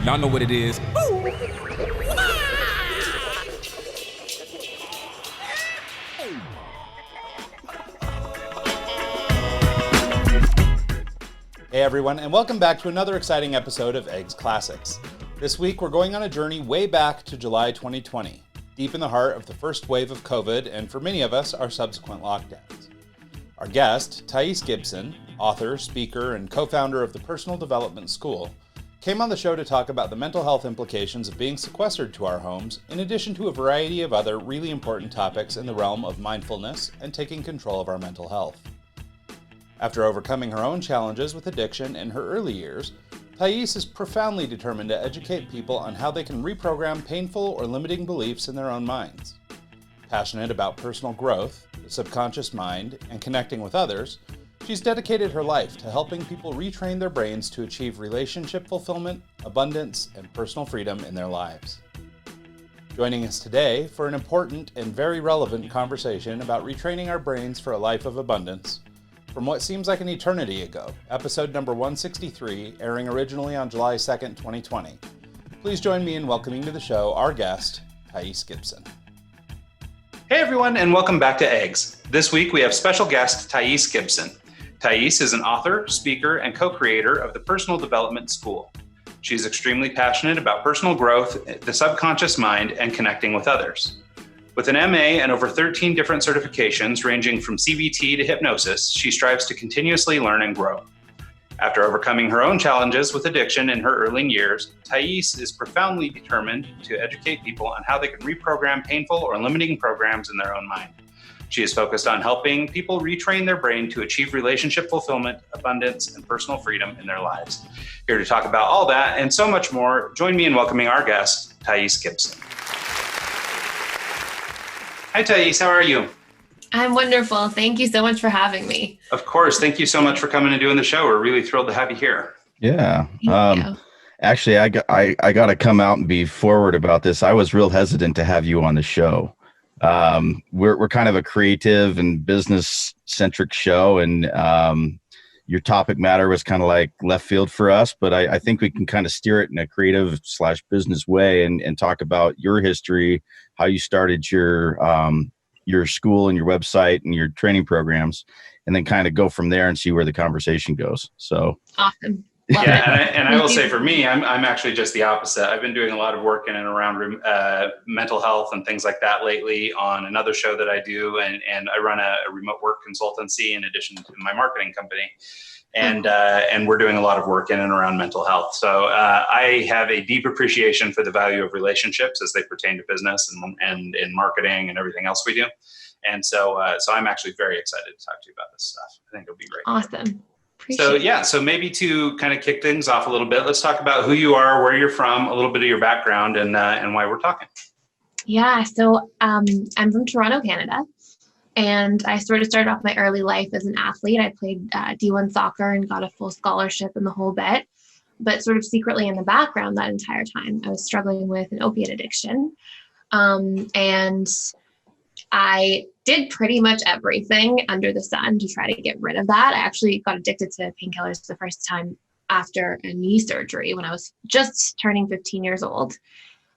Y'all know what it is. Hey everyone, and welcome back to another exciting episode of Eggs Classics. This week we're going on a journey way back to July 2020, deep in the heart of the first wave of COVID, and for many of us, our subsequent lockdowns. Our guest, Thais Gibson, author, speaker, and co-founder of the Personal Development School, came on the show to talk about the mental health implications of being sequestered to our homes, in addition to a variety of other really important topics in the realm of mindfulness and taking control of our mental health. After overcoming her own challenges with addiction in her early years, Thais is profoundly determined to educate people on how they can reprogram painful or limiting beliefs in their own minds. Passionate about personal growth, the subconscious mind, and connecting with others, she's dedicated her life to helping people retrain their brains to achieve relationship fulfillment, abundance, and personal freedom in their lives. Joining us today for an important and very relevant conversation about retraining our brains for a life of abundance, from what seems like an eternity ago, episode number 163, airing originally on July 2nd, 2020. Please join me in welcoming to the show our guest, Thais Gibson. Hey everyone, and welcome back to Eggs. This week we have special guest Thais Gibson. Thais is an author, speaker, and co-creator of the Personal Development School. She is extremely passionate about personal growth, the subconscious mind, and connecting with others. With an MA and over 13 different certifications ranging from CBT to hypnosis, she strives to continuously learn and grow. After overcoming her own challenges with addiction in her early years, Thais is profoundly determined to educate people on how they can reprogram painful or limiting programs in their own mind. She is focused on helping people retrain their brain to achieve relationship fulfillment, abundance, and personal freedom in their lives. Here to talk about all that and so much more, join me in welcoming our guest, Thais Gibson. Hi, Thais. How are you? I'm wonderful. Thank you so much for having me. Of course. Thank you so much for coming and doing the show. We're really thrilled to have you here. Yeah. Thank you. Actually, I got to come out and be forward about this. I was real hesitant to have you on the show. We're kind of a creative and business centric show, and your topic matter was kind of like left field for us, but I think we can kind of steer it in a creative / business way and talk about your history, how you started your school and your website and your training programs, and then kind of go from there and see where the conversation goes. So Awesome. And I will say for me, I'm actually just the opposite. I've been doing a lot of work in and around mental health and things like that lately on another show that I do. And I run a remote work consultancy in addition to my marketing company. And we're doing a lot of work in and around mental health. So I have a deep appreciation for the value of relationships as they pertain to business and in marketing and everything else we do. And so I'm actually very excited to talk to you about this stuff. I think it'll be great. Awesome. So maybe to kind of kick things off a little bit, let's talk about who you are, where you're from, a little bit of your background, and why we're talking. Yeah. So I'm from Toronto, Canada, and I sort of started off my early life as an athlete. I played D1 soccer and got a full scholarship and the whole bit, but sort of secretly in the background that entire time, I was struggling with an opiate addiction. And I did pretty much everything under the sun to try to get rid of that. I actually got addicted to painkillers the first time after a knee surgery when I was just turning 15 years old.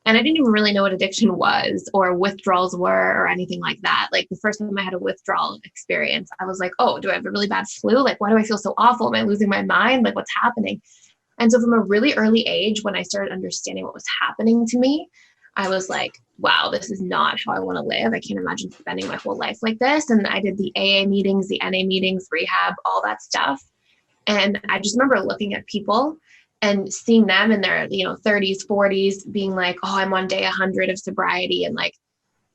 And I didn't even really know what addiction was or withdrawals were or anything like that. Like the first time I had a withdrawal experience, I was like, oh, do I have a really bad flu? Like, why do I feel so awful? Am I losing my mind? Like, what's happening? And so from a really early age, when I started understanding what was happening to me, I was like, wow, this is not how I want to live. I can't imagine spending my whole life like this. And I did the AA meetings, the NA meetings, rehab, all that stuff. And I just remember looking at people and seeing them in their, 30s, 40s, being like, oh, I'm on day 100 of sobriety. And like,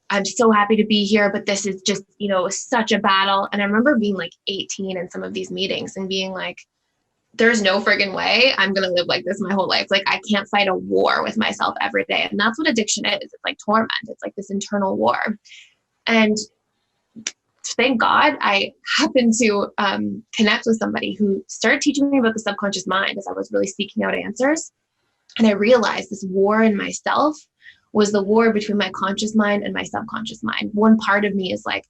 I'm so happy to be here, but this is just, such a battle. And I remember being like 18 in some of these meetings and being like, there's no friggin' way I'm going to live like this my whole life. Like I can't fight a war with myself every day. And that's what addiction is. It's like torment. It's like this internal war. And thank God I happened to connect with somebody who started teaching me about the subconscious mind as I was really seeking out answers. And I realized this war in myself was the war between my conscious mind and my subconscious mind. One part of me is like,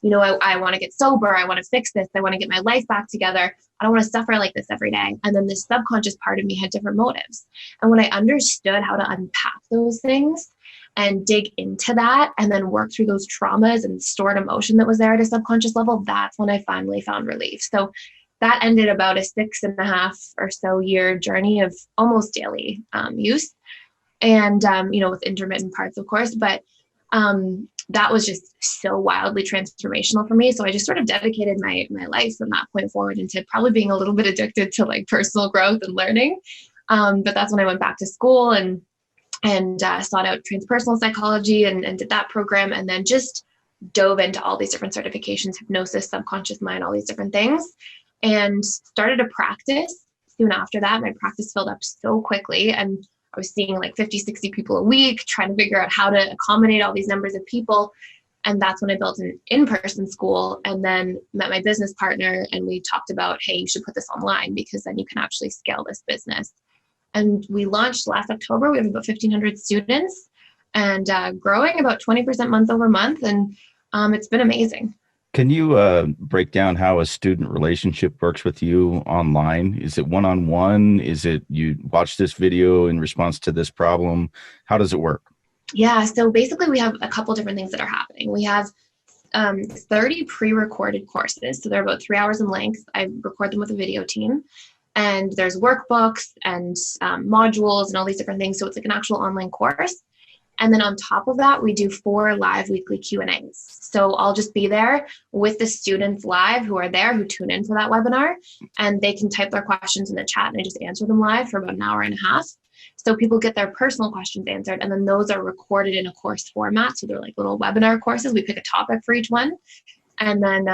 I want to get sober. I want to fix this. I want to get my life back together. I don't want to suffer like this every day. And then this subconscious part of me had different motives. And when I understood how to unpack those things and dig into that and then work through those traumas and stored emotion that was there at a subconscious level, that's when I finally found relief. So that ended about a 6.5 or so year journey of almost daily use. And, with intermittent parts, of course, but that was just so wildly transformational for me. So I just sort of dedicated my life from that point forward into probably being a little bit addicted to like personal growth and learning. But that's when I went back to school and sought out transpersonal psychology and did that program, and then just dove into all these different certifications, hypnosis, subconscious mind, all these different things, and started a practice. Soon after that, my practice filled up so quickly, and I was seeing like 50, 60 people a week, trying to figure out how to accommodate all these numbers of people. And that's when I built an in-person school, and then met my business partner, and we talked about, hey, you should put this online because then you can actually scale this business. And we launched last October. We have about 1,500 students and growing about 20% month over month. And it's been amazing. Can you break down how a student relationship works with you online? Is it one-on-one? Is it you watch this video in response to this problem? How does it work? Yeah, so basically we have a couple different things that are happening. We have 30 pre-recorded courses. So they're about 3 hours in length. I record them with a video team. And there's workbooks and modules and all these different things. So it's like an actual online course. And then on top of that, we do 4 live weekly Q&As. So I'll just be there with the students live who are there, who tune in for that webinar, and they can type their questions in the chat and I just answer them live for about an hour and a half. So people get their personal questions answered, and then those are recorded in a course format. So they're like little webinar courses. We pick a topic for each one. And then,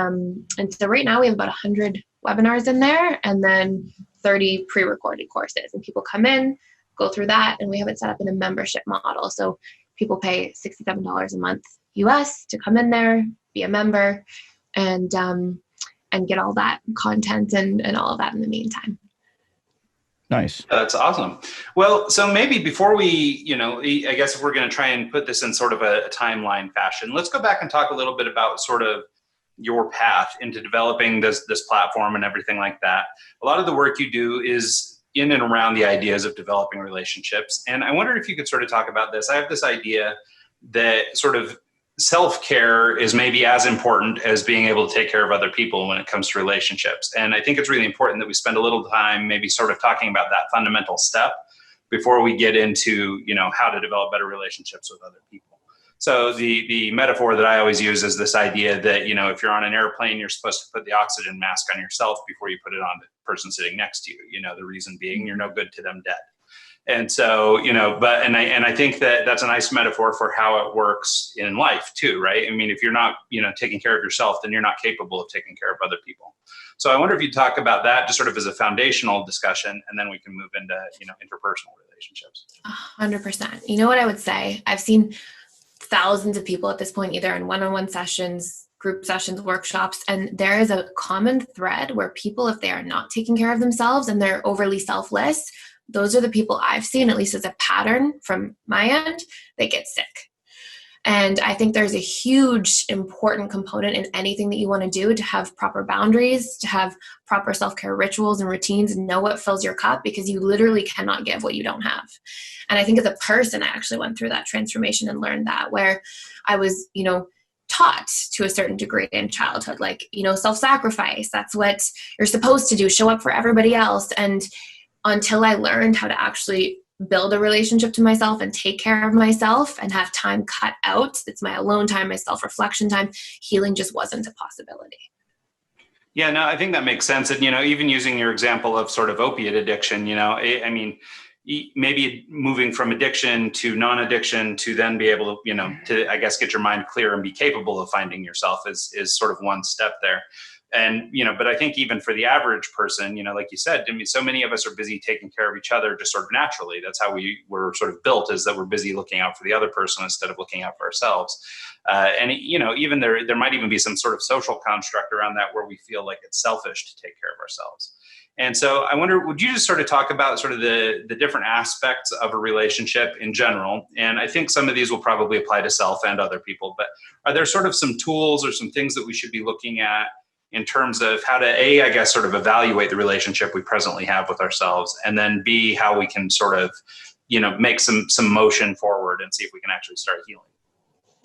and so right now we have about 100 webinars in there, and then 30 pre-recorded courses, and people come in, go through that, and we have it set up in a membership model. So people pay $67 a month US to come in there, be a member, and get all that content and all of that in the meantime. Nice. That's awesome. Well, so maybe before we, I guess if we're going to try and put this in sort of a timeline fashion, let's go back and talk a little bit about sort of your path into developing this platform and everything like that. A lot of the work you do is in and around the ideas of developing relationships. And I wondered if you could sort of talk about this. I have this idea that sort of self-care is maybe as important as being able to take care of other people when it comes to relationships. And I think it's really important that we spend a little time maybe sort of talking about that fundamental step before we get into, how to develop better relationships with other people. So the metaphor that I always use is this idea that, if you're on an airplane, you're supposed to put the oxygen mask on yourself before you put it on the person sitting next to you. The reason being you're no good to them dead. And so, I think that that's a nice metaphor for how it works in life too, right? I mean, if you're not, taking care of yourself, then you're not capable of taking care of other people. So I wonder if you talk about that just sort of as a foundational discussion, and then we can move into, interpersonal relationships. 100%. You know what I would say? I've seen thousands of people at this point, either in one-on-one sessions, group sessions, workshops, and there is a common thread where people, if they are not taking care of themselves and they're overly selfless, those are the people I've seen, at least as a pattern from my end, they get sick. And I think there's a huge important component in anything that you want to do to have proper boundaries, to have proper self-care rituals and routines, and know what fills your cup, because you literally cannot give what you don't have. And I think as a person, I actually went through that transformation and learned that, where I was, taught to a certain degree in childhood, like, self-sacrifice. That's what you're supposed to do. Show up for everybody else. And until I learned how to actually build a relationship to myself and take care of myself and have time cut out, it's my alone time, my self-reflection time, healing just wasn't a possibility. Yeah, no, I think that makes sense. And, even using your example of sort of opiate addiction, maybe moving from addiction to non-addiction to then be able to, to, I guess, get your mind clear and be capable of finding yourself is sort of one step there. And, but I think even for the average person, like you said, so many of us are busy taking care of each other just sort of naturally. That's how we were sort of built, is that we're busy looking out for the other person instead of looking out for ourselves. And, even there might even be some sort of social construct around that where we feel like it's selfish to take care of ourselves. And so I wonder, would you just sort of talk about sort of the different aspects of a relationship in general? And I think some of these will probably apply to self and other people, but are there sort of some tools or some things that we should be looking at in terms of how to, A, I guess, sort of evaluate the relationship we presently have with ourselves, and then B, how we can sort of, make some motion forward and see if we can actually start healing?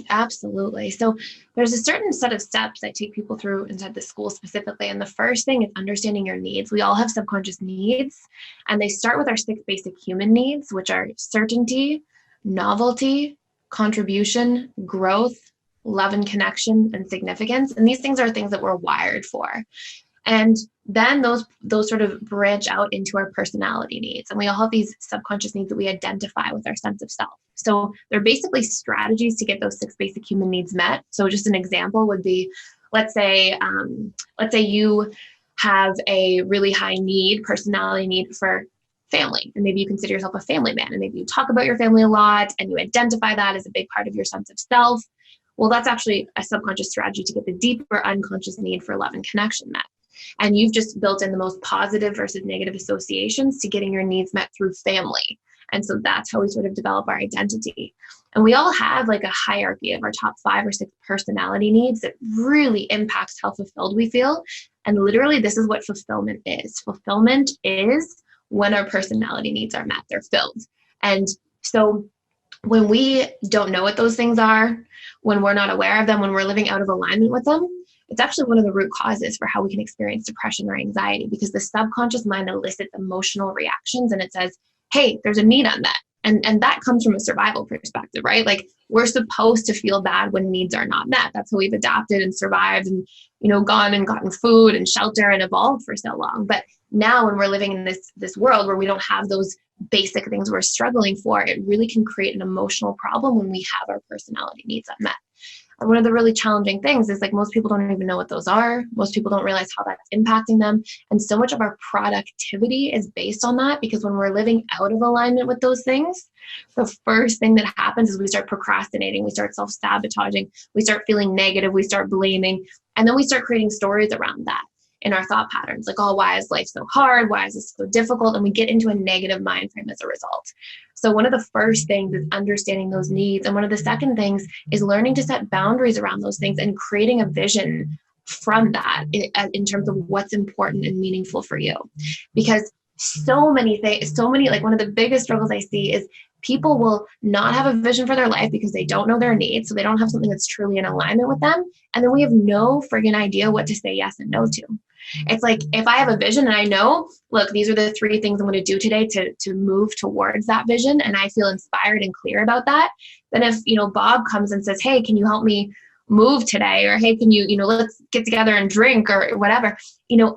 Absolutely. So there's a certain set of steps I take people through inside the school specifically. And the first thing is understanding your needs. We all have subconscious needs, and they start with our 6 basic human needs, which are certainty, novelty, contribution, growth, love and connection, and significance. And these things are things that we're wired for. And then those sort of branch out into our personality needs. And we all have these subconscious needs that we identify with our sense of self. So they're basically strategies to get those 6 basic human needs met. So just an example would be, let's say you have a really high personality need for family. And maybe you consider yourself a family man. And maybe you talk about your family a lot and you identify that as a big part of your sense of self. Well, that's actually a subconscious strategy to get the deeper unconscious need for love and connection met. And you've just built in the most positive versus negative associations to getting your needs met through family. And so that's how we sort of develop our identity. And we all have like a hierarchy of our top 5 or 6 personality needs that really impacts how fulfilled we feel. And literally, this is what fulfillment is. Fulfillment is when our personality needs are met, they're filled. And so when we don't know what those things are, when we're not aware of them, when we're living out of alignment with them, it's actually one of the root causes for how we can experience depression or anxiety, because the subconscious mind elicits emotional reactions and it says, hey, there's a need unmet. And that comes from a survival perspective, right? Like, we're supposed to feel bad when needs are not met. That's how we've adapted and survived and, gone and gotten food and shelter and evolved for so long. But now when we're living in this world where we don't have those basic things we're struggling for, it really can create an emotional problem when we have our personality needs unmet. And one of the really challenging things is, like, most people don't even know what those are. Most people don't realize how that's impacting them. And so much of our productivity is based on that, because when we're living out of alignment with those things, the first thing that happens is we start procrastinating, we start self-sabotaging, we start feeling negative, we start blaming, and then we start creating stories around that in our thought patterns. Like, oh, why is life so hard? Why is this so difficult? And we get into a negative mind frame as a result. So one of the first things is understanding those needs. And one of the second things is learning to set boundaries around those things and creating a vision from that in terms of what's important and meaningful for you. Because so many, like, one of the biggest struggles I see is people will not have a vision for their life because they don't know their needs. So they don't have something that's truly in alignment with them. And then we have no friggin' idea what to say yes and no to. It's like, if I have a vision and I know, look, these are the 3 things I'm going to do today to move towards that vision, and I feel inspired and clear about that, then if, Bob comes and says, hey, can you help me move today? Or, hey, can you, let's get together and drink or whatever,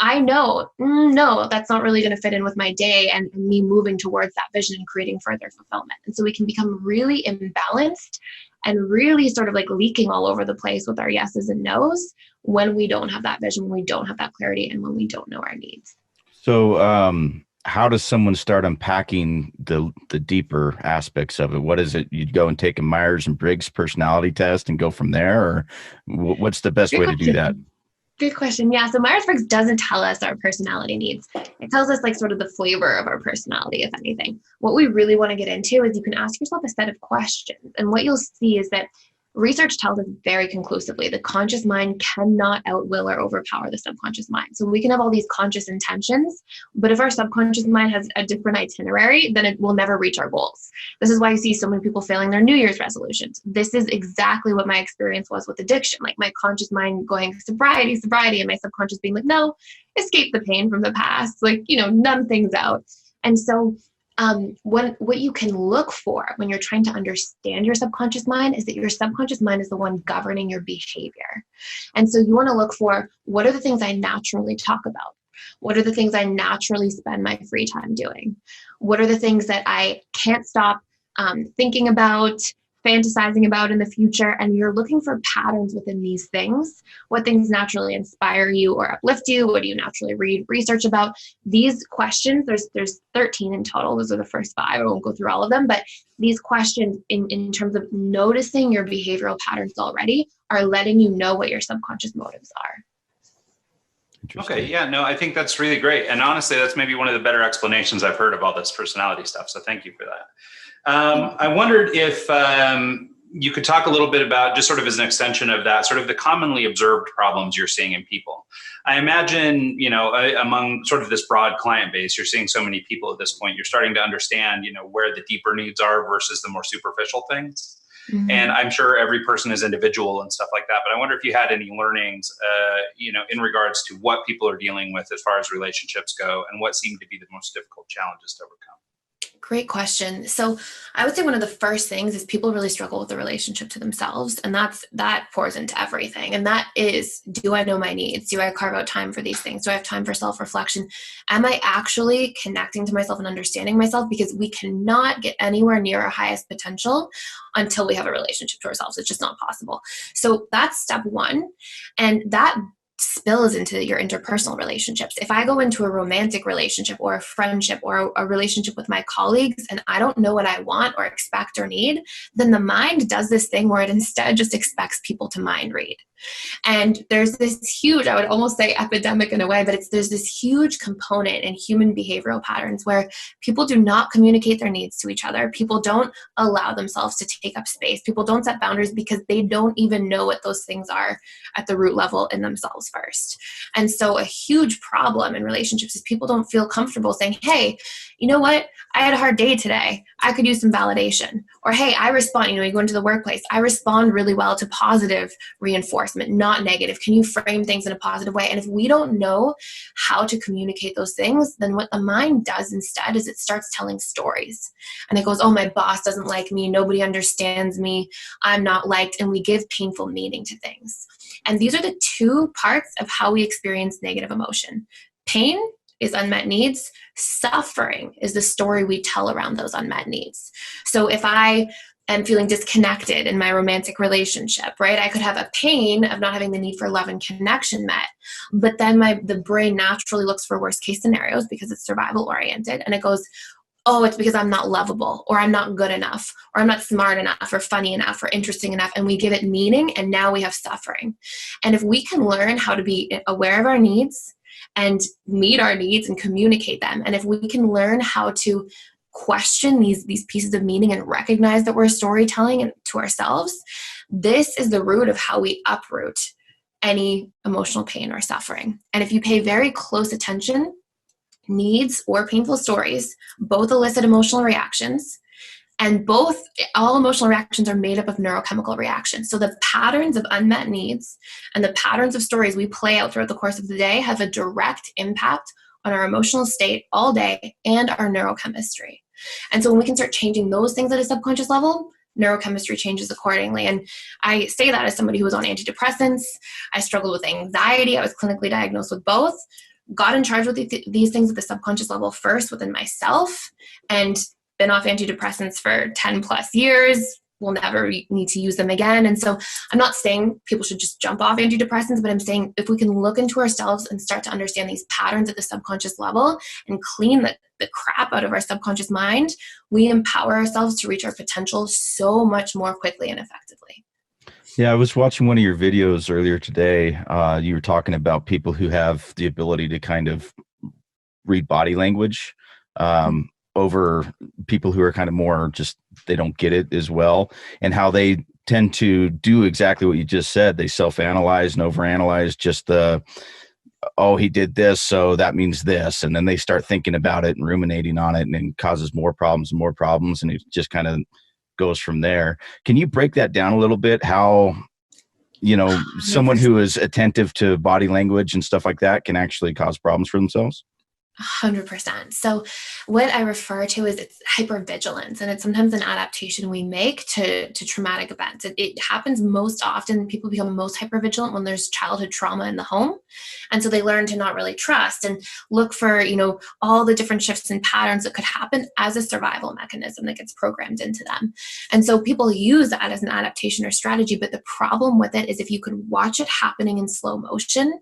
I know, no, that's not really going to fit in with my day and me moving towards that vision and creating further fulfillment. And so we can become really imbalanced and really sort of like leaking all over the place with our yeses and nos when we don't have that vision, when we don't have that clarity, and when we don't know our needs. So how does someone start unpacking the deeper aspects of it? What is it? You'd go and take a Myers and Briggs personality test and go from there? Or what's the best way to do that? Good question. Yeah. So Myers-Briggs doesn't tell us our personality needs. It tells us like sort of the flavor of our personality, if anything. What we really want to get into is you can ask yourself a set of questions. And what you'll see is that research tells us very conclusively the conscious mind cannot outwill or overpower the subconscious mind. So we can have all these conscious intentions, but if our subconscious mind has a different itinerary, then it will never reach our goals. This is why you see so many people failing their New Year's resolutions. This is exactly what my experience was with addiction. Like, my conscious mind going sobriety, and my subconscious being like, no, escape the pain from the past, like, numb things out. And so what you can look for when you're trying to understand your subconscious mind is that your subconscious mind is the one governing your behavior. And so you want to look for, what are the things I naturally talk about? What are the things I naturally spend my free time doing? What are the things that I can't stop thinking about, fantasizing about in the future? And you're looking for patterns within these things. What things naturally inspire you or uplift you? What do you naturally read, research about? These questions, there's 13 in total. Those are the first 5. I won't go through all of them, but these questions in terms of noticing your behavioral patterns already are letting you know what your subconscious motives are. Okay. Yeah, no, I think that's really great. And honestly, that's maybe one of the better explanations I've heard of all this personality stuff. So thank you for that. I wondered if you could talk a little bit about, just sort of as an extension of that, sort of the commonly observed problems you're seeing in people. I imagine, among sort of this broad client base, you're seeing so many people at this point, you're starting to understand, where the deeper needs are versus the more superficial things. Mm-hmm. And I'm sure every person is individual and stuff like that. But I wonder if you had any learnings, in regards to what people are dealing with as far as relationships go, and what seem to be the most difficult challenges to overcome. Great question. So I would say one of the first things is people really struggle with the relationship to themselves. And that pours into everything. And that is, do I know my needs? Do I carve out time for these things? Do I have time for self-reflection? Am I actually connecting to myself and understanding myself? Because we cannot get anywhere near our highest potential until we have a relationship to ourselves. It's just not possible. So that's step one. And that spills into your interpersonal relationships. If I go into a romantic relationship or a friendship or a relationship with my colleagues and I don't know what I want or expect or need, then the mind does this thing where it instead just expects people to mind read. And there's this huge, I would almost say epidemic in a way, but there's this huge component in human behavioral patterns where people do not communicate their needs to each other. People don't allow themselves to take up space. People don't set boundaries because they don't even know what those things are at the root level in themselves first. And so a huge problem in relationships is people don't feel comfortable saying, hey, you know what? I had a hard day today. I could use some validation. Or, hey, I respond, you go into the workplace, I respond really well to positive reinforcement, not negative. Can you frame things in a positive way? And if we don't know how to communicate those things, then what the mind does instead is it starts telling stories. And it goes, oh, my boss doesn't like me. Nobody understands me. I'm not liked. And we give painful meaning to things. And these are the two parts of how we experience negative emotion. Pain is unmet needs. Suffering is the story we tell around those unmet needs. So if I am feeling disconnected in my romantic relationship, right, I could have a pain of not having the need for love and connection met. But then the brain naturally looks for worst case scenarios because it's survival oriented. And it goes, oh, it's because I'm not lovable, or I'm not good enough, or I'm not smart enough, or funny enough, or interesting enough. And we give it meaning, and now we have suffering. And if we can learn how to be aware of our needs and meet our needs and communicate them, and if we can learn how to question these pieces of meaning and recognize that we're storytelling to ourselves, this is the root of how we uproot any emotional pain or suffering. And if you pay very close attention, needs or painful stories both elicit emotional reactions, and all emotional reactions are made up of neurochemical reactions. So the patterns of unmet needs and the patterns of stories we play out throughout the course of the day have a direct impact on our emotional state all day and our neurochemistry. And so when we can start changing those things at a subconscious level, neurochemistry changes accordingly. And I say that as somebody who was on antidepressants. I struggled with anxiety. I was clinically diagnosed with both. Got in charge with these things at the subconscious level first within myself, and been off antidepressants for 10 plus years. We'll never need to use them again. And so I'm not saying people should just jump off antidepressants, but I'm saying if we can look into ourselves and start to understand these patterns at the subconscious level and clean the crap out of our subconscious mind, we empower ourselves to reach our potential so much more quickly and effectively. Yeah, I was watching one of your videos earlier today. You were talking about people who have the ability to kind of read body language over people who are kind of more just, they don't get it as well, and how they tend to do exactly what you just said. They self-analyze and overanalyze just oh, he did this, so that means this. And then they start thinking about it and ruminating on it, and it causes more problems and more problems. And it just kind of goes from there. Can you break that down a little bit? How, someone who is attentive to body language and stuff like that can actually cause problems for themselves? 100%. So what I refer to is it's hypervigilance, and it's sometimes an adaptation we make to traumatic events. It happens most often. People become most hypervigilant when there's childhood trauma in the home. And so they learn to not really trust and look for, all the different shifts and patterns that could happen as a survival mechanism that gets programmed into them. And so people use that as an adaptation or strategy. But the problem with it is if you could watch it happening in slow motion,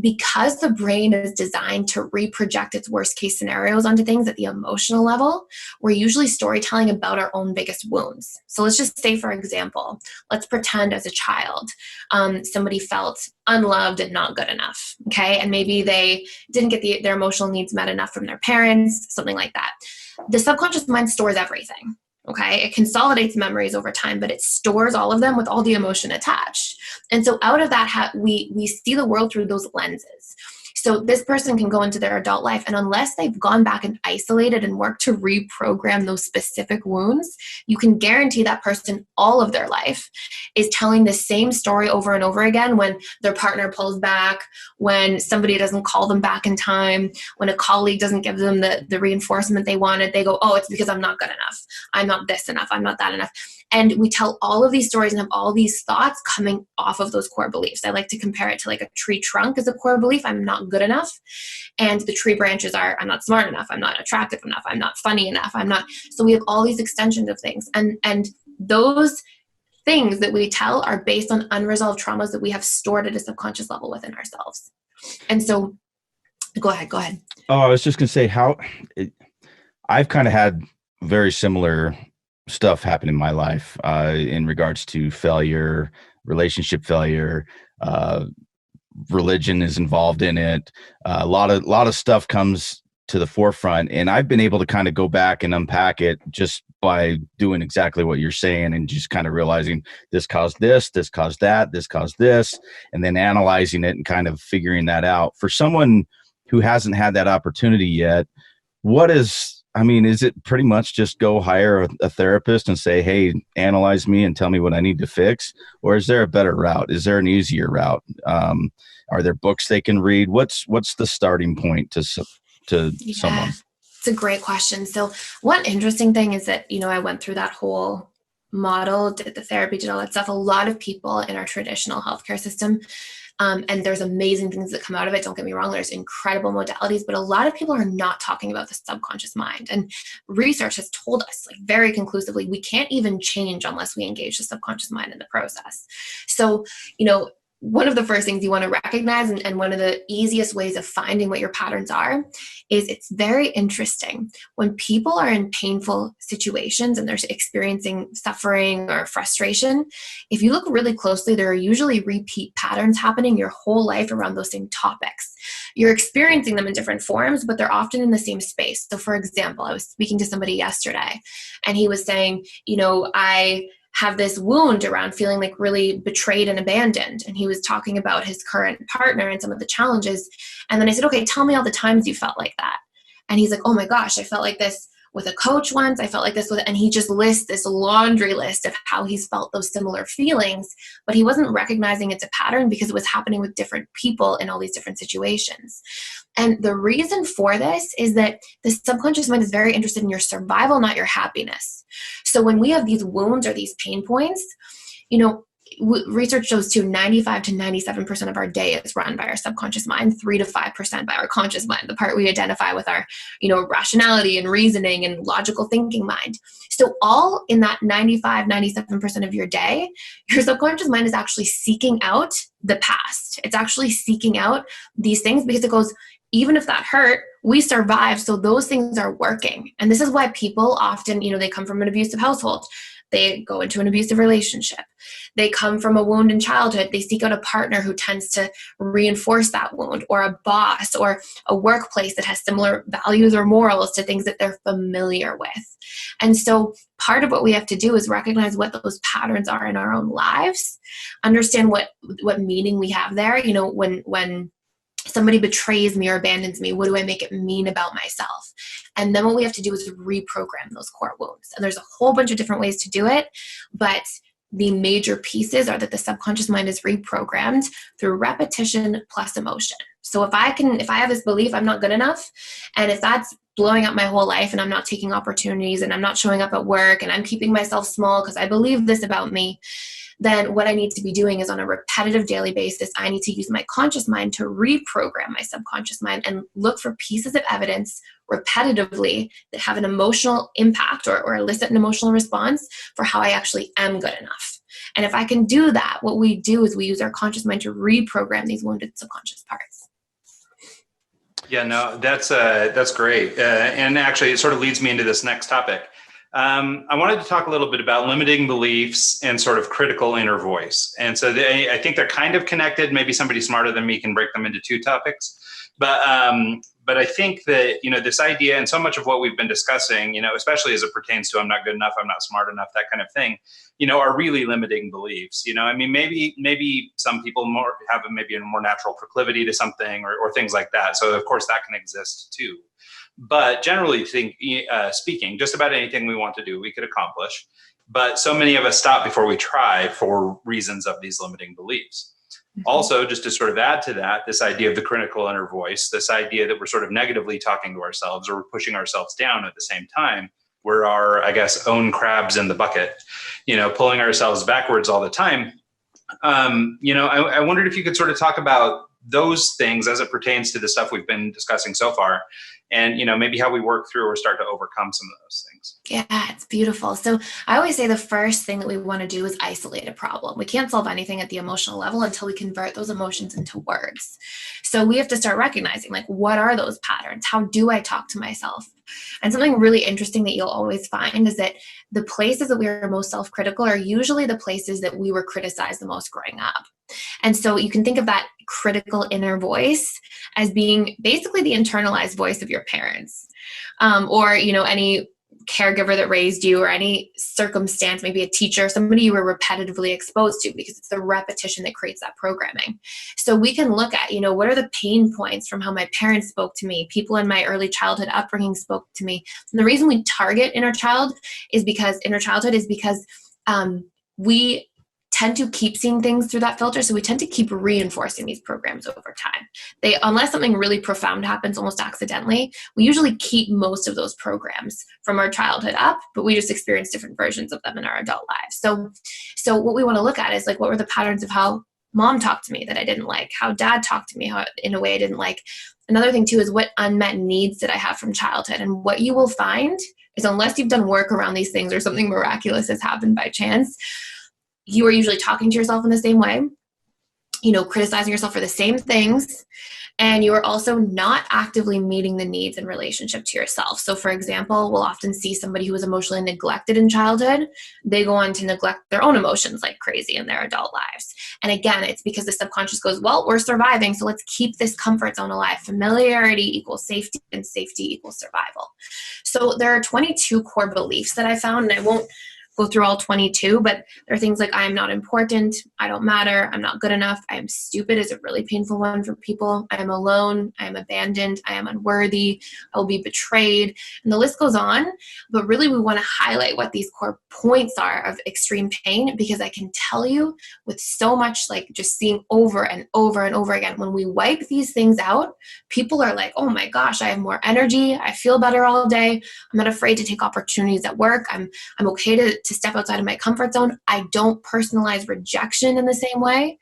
because the brain is designed to reproject its worst case scenarios onto things at the emotional level, we're usually storytelling about our own biggest wounds. So let's just say, for example, let's pretend as a child, somebody felt unloved and not good enough, okay? And maybe they didn't get their emotional needs met enough from their parents, something like that. The subconscious mind stores everything. Okay, it consolidates memories over time, but it stores all of them with all the emotion attached. And so out of that, we see the world through those lenses. So this person can go into their adult life, and unless they've gone back and isolated and worked to reprogram those specific wounds, you can guarantee that person all of their life is telling the same story over and over again when their partner pulls back, when somebody doesn't call them back in time, when a colleague doesn't give them the reinforcement they wanted. They go, oh, it's because I'm not good enough. I'm not this enough. I'm not that enough. And we tell all of these stories and have all these thoughts coming off of those core beliefs. I like to compare it to like a tree trunk as a core belief. I'm not good enough. And the tree branches are, I'm not smart enough. I'm not attractive enough. I'm not funny enough. I'm not. So we have all these extensions of things. And those things that we tell are based on unresolved traumas that we have stored at a subconscious level within ourselves. And so go ahead. Oh, I was just going to say I've kind of had very similar stuff happen in my life in regards to failure, relationship failure, religion is involved in it. A lot of stuff comes to the forefront, and I've been able to kind of go back and unpack it just by doing exactly what you're saying, and just kind of realizing this caused this caused that, this caused this, and then analyzing it and kind of figuring that out. For someone who hasn't had that opportunity yet, is it pretty much just go hire a therapist and say, hey, analyze me and tell me what I need to fix? Or is there a better route? Is there an easier route? Are there books they can read? What's the starting point to someone? It's a great question. So one interesting thing is that, I went through that whole model, did the therapy, did all that stuff. A lot of people in our traditional healthcare system, and there's amazing things that come out of it. Don't get me wrong. There's incredible modalities, but a lot of people are not talking about the subconscious mind. And research has told us very conclusively, we can't even change unless we engage the subconscious mind in the process. So, one of the first things you want to recognize, and one of the easiest ways of finding what your patterns are, is it's very interesting. When people are in painful situations and they're experiencing suffering or frustration, if you look really closely, there are usually repeat patterns happening your whole life around those same topics. You're experiencing them in different forms, but they're often in the same space. So for example, I was speaking to somebody yesterday, and he was saying, I have this wound around feeling really betrayed and abandoned. And he was talking about his current partner and some of the challenges. And then I said, okay, tell me all the times you felt like that. And he's like, oh my gosh, I felt like this with a coach once. I felt like this and he just lists this laundry list of how he's felt those similar feelings, but he wasn't recognizing it's a pattern because it was happening with different people in all these different situations. And the reason for this is that the subconscious mind is very interested in your survival, not your happiness. So when we have these wounds or these pain points, research shows too, 95 to 97% of our day is run by our subconscious mind, 3 to 5% by our conscious mind, the part we identify with our, rationality and reasoning and logical thinking mind. So all in that 95, 97% of your day, your subconscious mind is actually seeking out the past. It's actually seeking out these things because it goes, even if that hurt, we survived. So those things are working. And this is why people often, they come from an abusive household. They go into an abusive relationship. They come from a wound in childhood. They seek out a partner who tends to reinforce that wound, or a boss, or a workplace that has similar values or morals to things that they're familiar with. And so part of what we have to do is recognize what those patterns are in our own lives, understand what meaning we have there. When somebody betrays me or abandons me, what do I make it mean about myself? And then what we have to do is reprogram those core wounds. And there's a whole bunch of different ways to do it, but the major pieces are that the subconscious mind is reprogrammed through repetition plus emotion. So if I have this belief I'm not good enough, and if that's blowing up my whole life and I'm not taking opportunities and I'm not showing up at work and I'm keeping myself small because I believe this about me, then what I need to be doing is on a repetitive daily basis, I need to use my conscious mind to reprogram my subconscious mind and look for pieces of evidence repetitively that have an emotional impact or elicit an emotional response for how I actually am good enough. And if I can do that, what we do is we use our conscious mind to reprogram these wounded subconscious parts. Yeah, no, that's great. And actually, it sort of leads me into this next topic. I wanted to talk a little bit about limiting beliefs and sort of critical inner voice. And so I think they're kind of connected. Maybe somebody smarter than me can break them into two topics. But I think that, this idea and so much of what we've been discussing, especially as it pertains to I'm not good enough, I'm not smart enough, that kind of thing, are really limiting beliefs. I mean, maybe some people have maybe a more natural proclivity to something or things like that. So of course that can exist too. But generally speaking, just about anything we want to do, we could accomplish. But so many of us stop before we try for reasons of these limiting beliefs. Mm-hmm. Also, just to sort of add to that, this idea of the critical inner voice, this idea that we're sort of negatively talking to ourselves or we're pushing ourselves down at the same time. We're our, I guess, own crabs in the bucket, pulling ourselves backwards all the time. I wondered if you could sort of talk about those things as it pertains to the stuff we've been discussing so far, and maybe how we work through or start to overcome some of those things. Yeah, it's beautiful. So I always say the first thing that we want to do is isolate a problem. We can't solve anything at the emotional level until we convert those emotions into words. So we have to start recognizing, like, what are those patterns? How do I talk to myself? And something really interesting that you'll always find is that the places that we are most self-critical are usually the places that we were criticized the most growing up. And so you can think of that critical inner voice as being basically the internalized voice of your parents, or, any caregiver that raised you, or any circumstance, maybe a teacher, somebody you were repetitively exposed to, because it's the repetition that creates that programming. So we can look at, what are the pain points from how my parents spoke to me, people in my early childhood upbringing spoke to me. And the reason we target inner childhood is because we tend to keep seeing things through that filter. So we tend to keep reinforcing these programs over time. Unless something really profound happens almost accidentally, we usually keep most of those programs from our childhood up, but we just experience different versions of them in our adult lives. So what we want to look at is, like, what were the patterns of how mom talked to me that I didn't like, how dad talked to me in a way I didn't like. Another thing too is, what unmet needs did I have from childhood? And what you will find is, unless you've done work around these things or something miraculous has happened by chance, you are usually talking to yourself in the same way, criticizing yourself for the same things, and you are also not actively meeting the needs in relationship to yourself. So for example, we'll often see somebody who was emotionally neglected in childhood. They go on to neglect their own emotions like crazy in their adult lives. And again, it's because the subconscious goes, well, we're surviving, so let's keep this comfort zone alive. Familiarity equals safety, and safety equals survival. So there are 22 core beliefs that I found, and I won't go through all 22, but there are things like, I am not important, I don't matter, I'm not good enough, I am stupid is a really painful one for people, I am alone, I am abandoned, I am unworthy, I will be betrayed, and the list goes on. But really we want to highlight what these core points are of extreme pain, because I can tell you with so much, like, just seeing over and over and over again, when we wipe these things out, people are like, oh my gosh, I have more energy, I feel better all day, I'm not afraid to take opportunities at work, I'm okay to step outside of my comfort zone. I don't personalize rejection in the same way.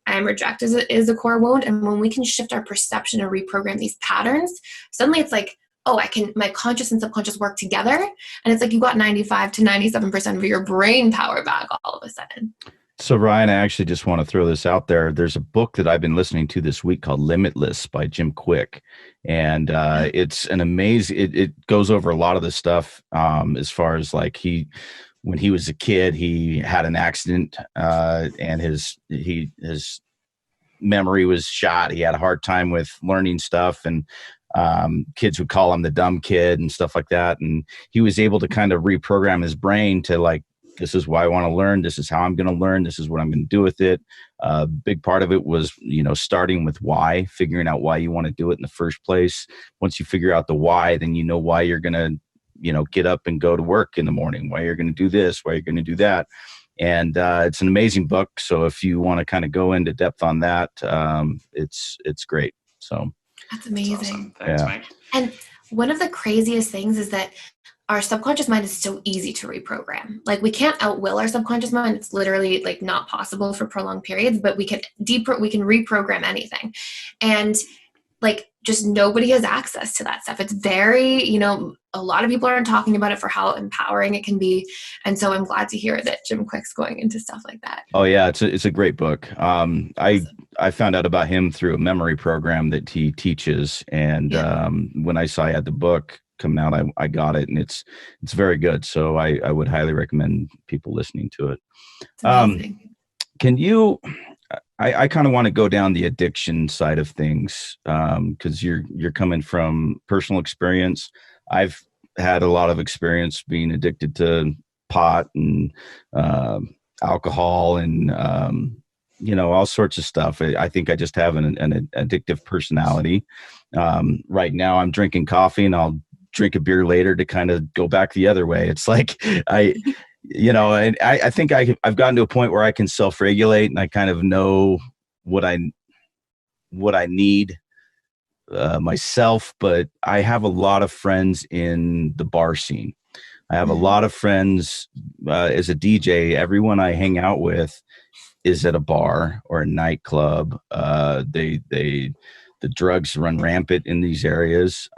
I am rejected is a core wound. And when we can shift our perception and reprogram these patterns, suddenly it's like, oh, my conscious and subconscious work together. And it's like you got 95 to 97% of your brain power back all of a sudden. So Ryan, I actually just want to throw this out there. There's a book that I've been listening to this week called Limitless by Jim Quick. And it's an amazing, it goes over a lot of the stuff as far as, like, when he was a kid, he had an accident and his memory was shot. He had a hard time with learning stuff, and kids would call him the dumb kid and stuff like that. And he was able to kind of reprogram his brain to, like, this is why I want to learn. This is how I'm going to learn. This is what I'm going to do with it. Big part of it was, starting with why, figuring out why you want to do it in the first place. Once you figure out the why, then you know why you're going to get up and go to work in the morning, why you're going to do this, why you're going to do that. And it's an amazing book. So if you want to kind of go into depth on that, it's great. So that's amazing. That's awesome. Thanks, Mike. And one of the craziest things is that our subconscious mind is so easy to reprogram. Like, we can't outwill our subconscious mind. It's literally, like, not possible for prolonged periods, but we can reprogram anything. And like just nobody has access to that stuff. It's very, a lot of people aren't talking about it for how empowering it can be. And so I'm glad to hear that Jim Quick's going into stuff like that. Oh yeah, it's a great book. I found out about him through a memory program that he teaches, and when I saw he had the book coming out, I got it, and it's very good. So I would highly recommend people listening to it. Can you? I kind of want to go down the addiction side of things, because you're coming from personal experience. I've had a lot of experience being addicted to pot and alcohol and all sorts of stuff. I think I just have an addictive personality. Right now I'm drinking coffee and I'll drink a beer later to kind of go back the other way. It's like and I think I've gotten to a point where I can self-regulate, and I kind of know what I need myself. But I have a lot of friends in the bar scene. I have a lot of friends as a DJ. Everyone I hang out with is at a bar or a nightclub. The drugs run rampant in these areas.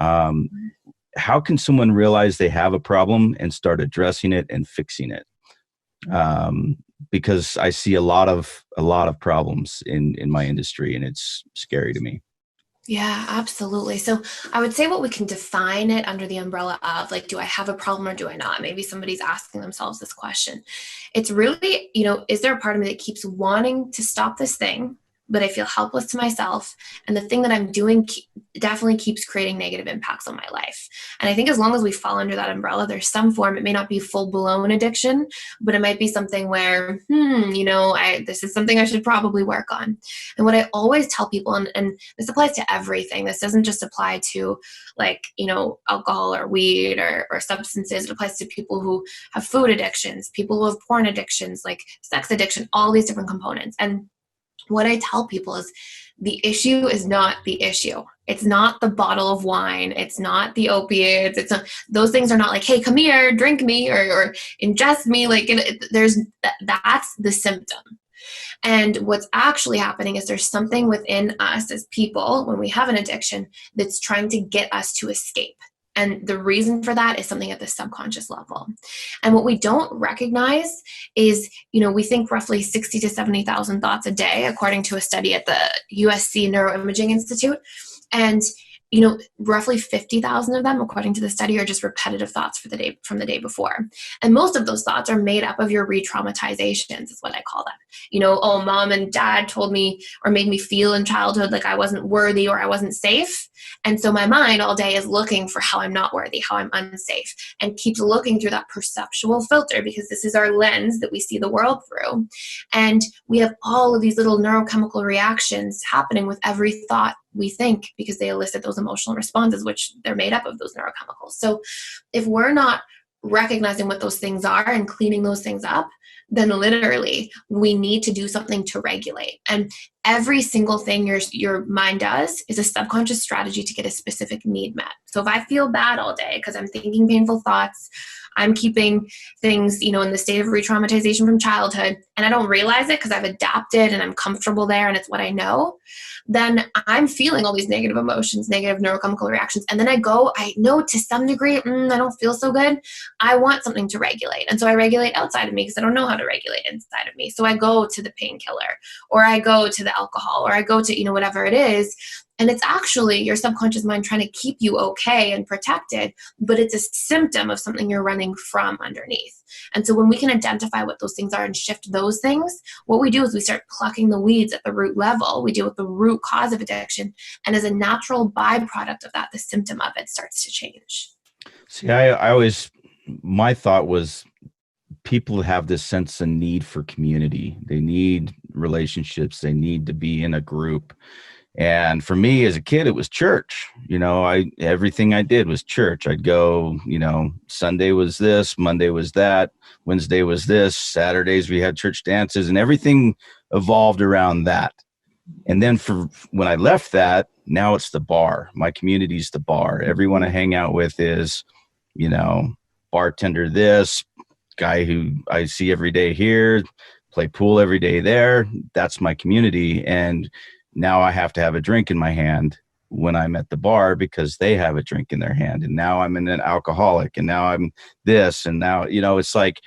How can someone realize they have a problem and start addressing it and fixing it? Because I see a lot of problems in my industry, and it's scary to me. Yeah, absolutely. So I would say what we can define it under the umbrella of, like, do I have a problem or do I not? Maybe somebody's asking themselves this question. It's really, is there a part of me that keeps wanting to stop this thing, but I feel helpless to myself, and the thing that I'm doing definitely keeps creating negative impacts on my life? And I think as long as we fall under that umbrella, there's some form. It may not be full-blown addiction, but it might be something where, this is something I should probably work on. And what I always tell people, and this applies to everything, this doesn't just apply to alcohol or weed or substances. It applies to people who have food addictions, people who have porn addictions, like sex addiction, all these different components. And what I tell people is the issue is not the issue. It's not the bottle of wine. It's not the opiates. It's not, those things are not like, hey, come here, drink me or ingest me. Like that's the symptom. And what's actually happening is there's something within us as people when we have an addiction that's trying to get us to escape. And the reason for that is something at the subconscious level. And what we don't recognize is, we think roughly 60 to 70,000 thoughts a day, according to a study at the USC Neuroimaging Institute. And roughly 50,000 of them, according to the study, are just repetitive thoughts from the day before. And most of those thoughts are made up of your re-traumatizations, is what I call them. Oh, mom and dad told me or made me feel in childhood like I wasn't worthy or I wasn't safe. And so my mind all day is looking for how I'm not worthy, how I'm unsafe, and keeps looking through that perceptual filter, because this is our lens that we see the world through. And we have all of these little neurochemical reactions happening with every thought we think, because they elicit those emotional responses, which they're made up of those neurochemicals. So if we're not recognizing what those things are and cleaning those things up, then literally we need to do something to regulate. And every single thing your mind does is a subconscious strategy to get a specific need met. So if I feel bad all day because I'm thinking painful thoughts, I'm keeping things, in the state of re-traumatization from childhood, and I don't realize it because I've adapted and I'm comfortable there and it's what I know, then I'm feeling all these negative emotions, negative neurochemical reactions. And then I know to some degree, I don't feel so good. I want something to regulate. And so I regulate outside of me because I don't know how to regulate inside of me. So I go to the painkiller, or I go to the alcohol, or I go to, whatever it is. And it's actually your subconscious mind trying to keep you okay and protected, but it's a symptom of something you're running from underneath. And so when we can identify what those things are and shift those things, what we do is we start plucking the weeds at the root level. We deal with the root cause of addiction. And as a natural byproduct of that, the symptom of it starts to change. See, my thought was people have this sense of need for community. They need relationships. They need to be in a group. And for me as a kid, it was church. Everything I did was church. I'd go, Sunday was this, Monday was that, Wednesday was this, Saturdays we had church dances, and everything evolved around that. And then when I left that, now it's the bar. My community's the bar. Everyone I hang out with is, bartender this, guy who I see every day here, play pool every day there. That's my community. And now I have to have a drink in my hand when I'm at the bar because they have a drink in their hand, and now I'm an alcoholic, and now I'm this, and now, it's like,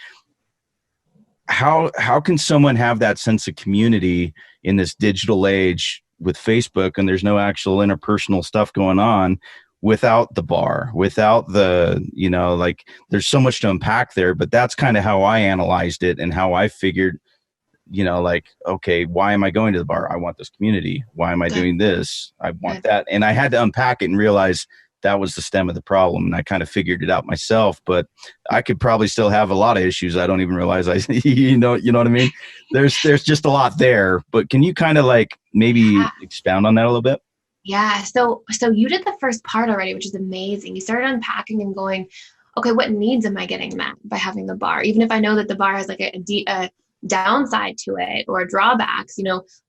how can someone have that sense of community in this digital age with Facebook, and there's no actual interpersonal stuff going on, without the bar, without the, like, there's so much to unpack there, but that's kind of how I analyzed it and how I figured, like, okay, why am I going to the bar? I want this community. Why am I doing this? I want that. And I had to unpack it and realize that was the stem of the problem. And I kind of figured it out myself, but I could probably still have a lot of issues. I don't even realize you know what I mean? There's just a lot there, but can you kind of like maybe expound on that a little bit? Yeah. So you did the first part already, which is amazing. You started unpacking and going, okay, what needs am I getting met by having the bar? Even if I know that the bar has like a downside to it or drawbacks,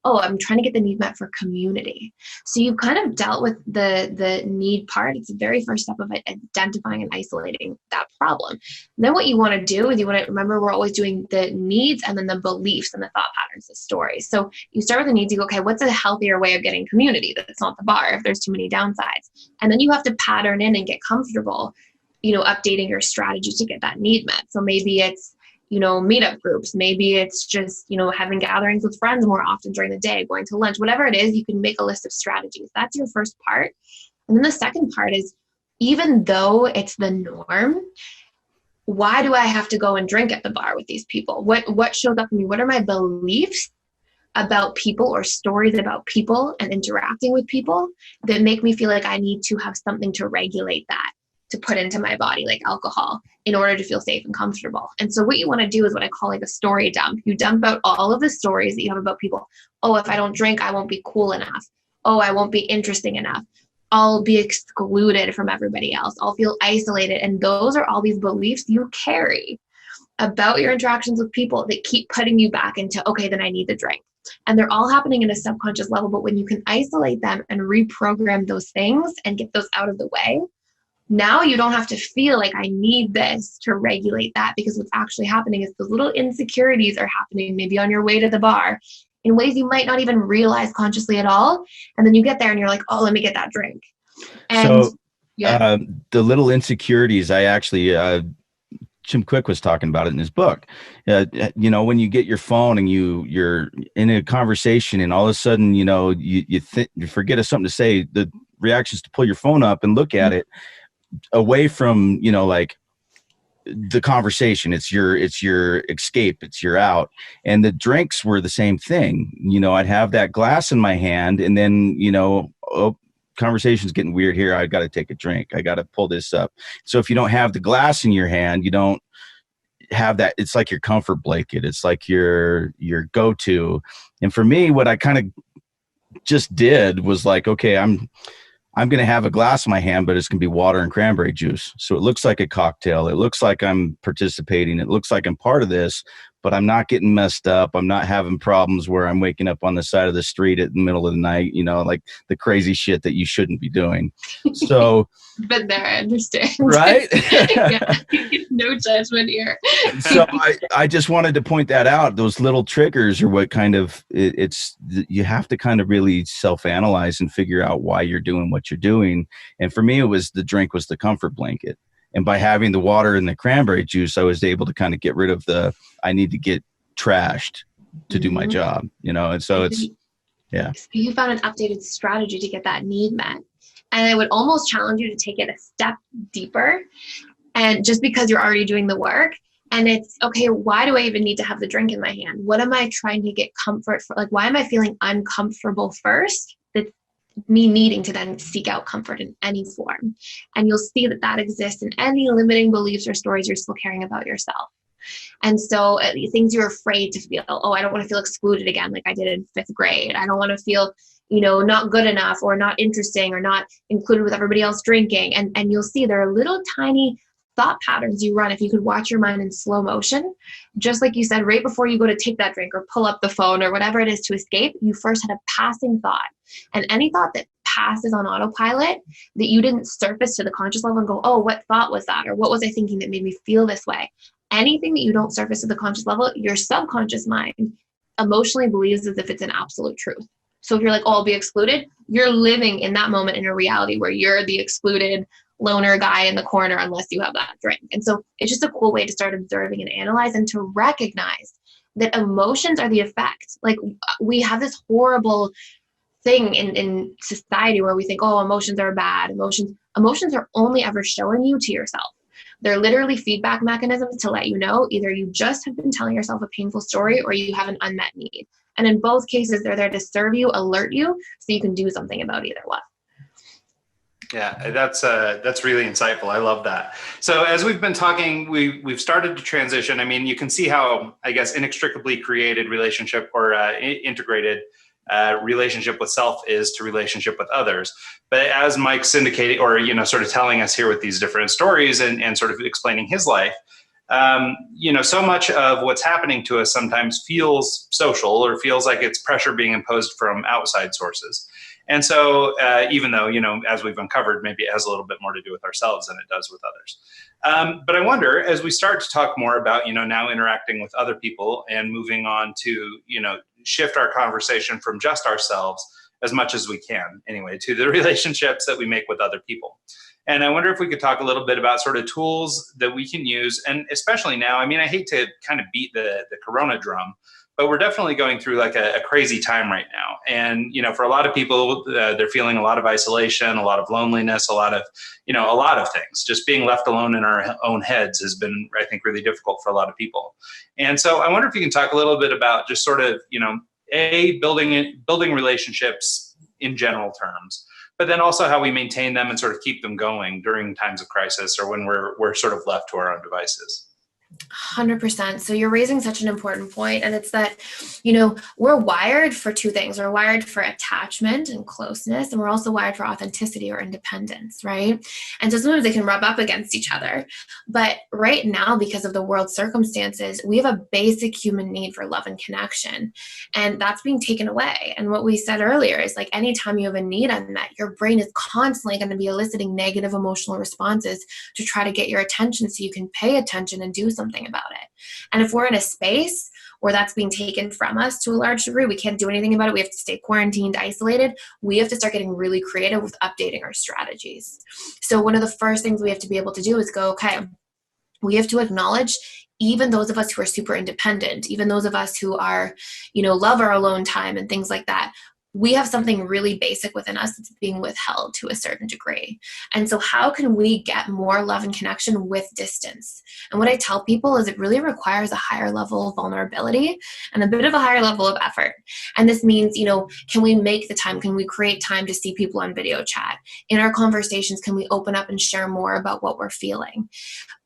I'm trying to get the need met for community. So you've kind of dealt with the need part. It's the very first step of identifying and isolating that problem. And then what you want to do is you want to remember, we're always doing the needs and then the beliefs and the thought patterns, the stories. So you start with the needs, you go, okay, what's a healthier way of getting community that's not the bar if there's too many downsides? And then you have to pattern in and get comfortable, updating your strategy to get that need met. So maybe it's meetup groups. Maybe it's just, having gatherings with friends more often during the day, going to lunch, whatever it is, you can make a list of strategies. That's your first part. And then the second part is, even though it's the norm, why do I have to go and drink at the bar with these people? What shows up for me? What are my beliefs about people or stories about people and interacting with people that make me feel like I need to have something to regulate that, to put into my body, like alcohol, in order to feel safe and comfortable? And so what you want to do is what I call like a story dump. You dump out all of the stories that you have about people. Oh, if I don't drink, I won't be cool enough. Oh, I won't be interesting enough. I'll be excluded from everybody else. I'll feel isolated. And those are all these beliefs you carry about your interactions with people that keep putting you back into, okay, then I need the drink. And they're all happening in a subconscious level. But when you can isolate them and reprogram those things and get those out of the way, now you don't have to feel like I need this to regulate that, because what's actually happening is the little insecurities are happening maybe on your way to the bar in ways you might not even realize consciously at all. And then you get there and you're like, oh, let me get that drink. And the little insecurities, I actually, Jim Quick was talking about it in his book. When you get your phone and you're in a conversation and all of a sudden, you forget something to say, the reaction is to pull your phone up and look at it away from, like the conversation. It's your escape. It's your out. And the drinks were the same thing. I'd have that glass in my hand and then, conversation's getting weird here. I got to take a drink. I got to pull this up. So if you don't have the glass in your hand, you don't have that. It's like your comfort blanket. It's like your go-to. And for me, what I kind of just did was like, okay, I'm going to have a glass in my hand, but it's going to be water and cranberry juice. So it looks like a cocktail. It looks like I'm participating. It looks like I'm part of this, but I'm not getting messed up. I'm not having problems where I'm waking up on the side of the street at the middle of the night, like the crazy shit that you shouldn't be doing. So, but there, I understand. Right? Yeah. No judgment here. So I just wanted to point that out. Those little triggers are what kind of, you have to kind of really self-analyze and figure out why you're doing what you're doing. And for me, it was the drink was the comfort blanket. And by having the water and the cranberry juice, I was able to kind of get rid of I need to get trashed to do my job, and so it's, yeah. So you found an updated strategy to get that need met. And I would almost challenge you to take it a step deeper. And just because you're already doing the work, and it's, okay, why do I even need to have the drink in my hand? What am I trying to get comfort for? Like, why am I feeling uncomfortable first? That's me needing to then seek out comfort in any form. And you'll see that exists in any limiting beliefs or stories you're still caring about yourself. And so things you're afraid to feel, oh, I don't want to feel excluded again like I did in 5th grade. I don't want to feel, not good enough or not interesting or not included with everybody else drinking. And you'll see there are little tiny thought patterns you run if you could watch your mind in slow motion. Just like you said, right before you go to take that drink or pull up the phone or whatever it is to escape, you first had a passing thought. And any thought that passes on autopilot that you didn't surface to the conscious level and go, oh, what thought was that? Or what was I thinking that made me feel this way? Anything that you don't surface to the conscious level, your subconscious mind emotionally believes as if it's an absolute truth. So if you're like, oh, I'll be excluded, you're living in that moment in a reality where you're the excluded loner guy in the corner unless you have that drink. And so it's just a cool way to start observing and analyze and to recognize that emotions are the effect. Like, we have this horrible thing in society where we think, oh, emotions are bad. Emotions are only ever showing you to yourself. They're literally feedback mechanisms to let you know either you just have been telling yourself a painful story or you have an unmet need. And in both cases, they're there to serve you, alert you, so you can do something about either one. Yeah, that's really insightful. I love that. So as we've been talking, we've started to transition. I mean, you can see how, I guess, inextricably created relationship or integrated relationship with self is to relationship with others. But as Mike's indicating, or, sort of telling us here with these different stories and sort of explaining his life, so much of what's happening to us sometimes feels social or feels like it's pressure being imposed from outside sources. And so even though, as we've uncovered, maybe it has a little bit more to do with ourselves than it does with others. But I wonder, as we start to talk more about, now interacting with other people and moving on to, shift our conversation from just ourselves as much as we can, anyway, to the relationships that we make with other people. And I wonder if we could talk a little bit about sort of tools that we can use. And especially now, I mean, I hate to kind of beat the Corona drum, but we're definitely going through like a crazy time right now. And, for a lot of people, they're feeling a lot of isolation, a lot of loneliness, a lot of things. Just being left alone in our own heads has been, I think, really difficult for a lot of people. And so I wonder if you can talk a little bit about just sort of, building relationships in general terms, but then also how we maintain them and sort of keep them going during times of crisis or when we're sort of left to our own devices. 100%. So you're raising such an important point, and it's that, we're wired for two things. We're wired for attachment and closeness, and we're also wired for authenticity or independence, right? And so sometimes they can rub up against each other. But right now, because of the world circumstances, we have a basic human need for love and connection, and that's being taken away. And what we said earlier is, like, anytime you have a need unmet, your brain is constantly going to be eliciting negative emotional responses to try to get your attention so you can pay attention and do something about it. And if we're in a space where that's being taken from us to a large degree, we can't do anything about it. We have to stay quarantined, isolated. We have to start getting really creative with updating our strategies. So one of the first things we have to be able to do is go, okay, we have to acknowledge even those of us who are super independent, even those of us who are, love our alone time and things like that. We have something really basic within us that's being withheld to a certain degree. And so how can we get more love and connection with distance? And what I tell people is it really requires a higher level of vulnerability and a bit of a higher level of effort. And this means, can we make the time? Can we create time to see people on video chat? In our conversations, can we open up and share more about what we're feeling?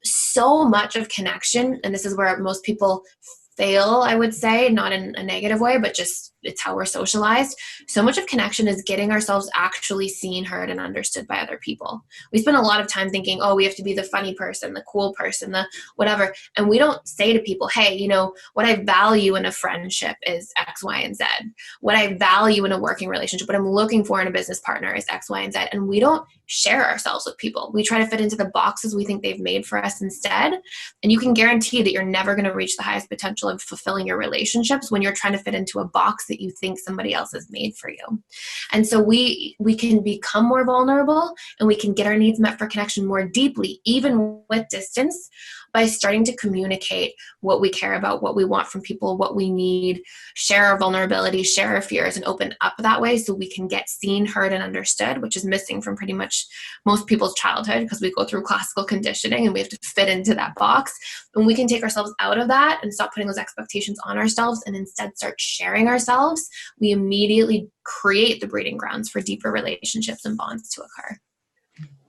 So much of connection, and this is where most people fail, I would say, not in a negative way, but just it's how we're socialized. So much of connection is getting ourselves actually seen, heard, and understood by other people. We spend a lot of time thinking, oh, we have to be the funny person, the cool person, the whatever. And we don't say to people, hey, what I value in a friendship is X, Y, and Z. What I value in a working relationship, what I'm looking for in a business partner is X, Y, and Z. And we don't share ourselves with people. We try to fit into the boxes we think they've made for us instead. And you can guarantee that you're never going to reach the highest potential of fulfilling your relationships when you're trying to fit into a box that you think somebody else has made for you. And so we can become more vulnerable and we can get our needs met for connection more deeply, even with distance, by starting to communicate what we care about, what we want from people, what we need, share our vulnerabilities, share our fears, and open up that way so we can get seen, heard, and understood, which is missing from pretty much most people's childhood because we go through classical conditioning and we have to fit into that box. And we can take ourselves out of that and stop putting those expectations on ourselves and instead start sharing ourselves. We immediately create the breeding grounds for deeper relationships and bonds to occur.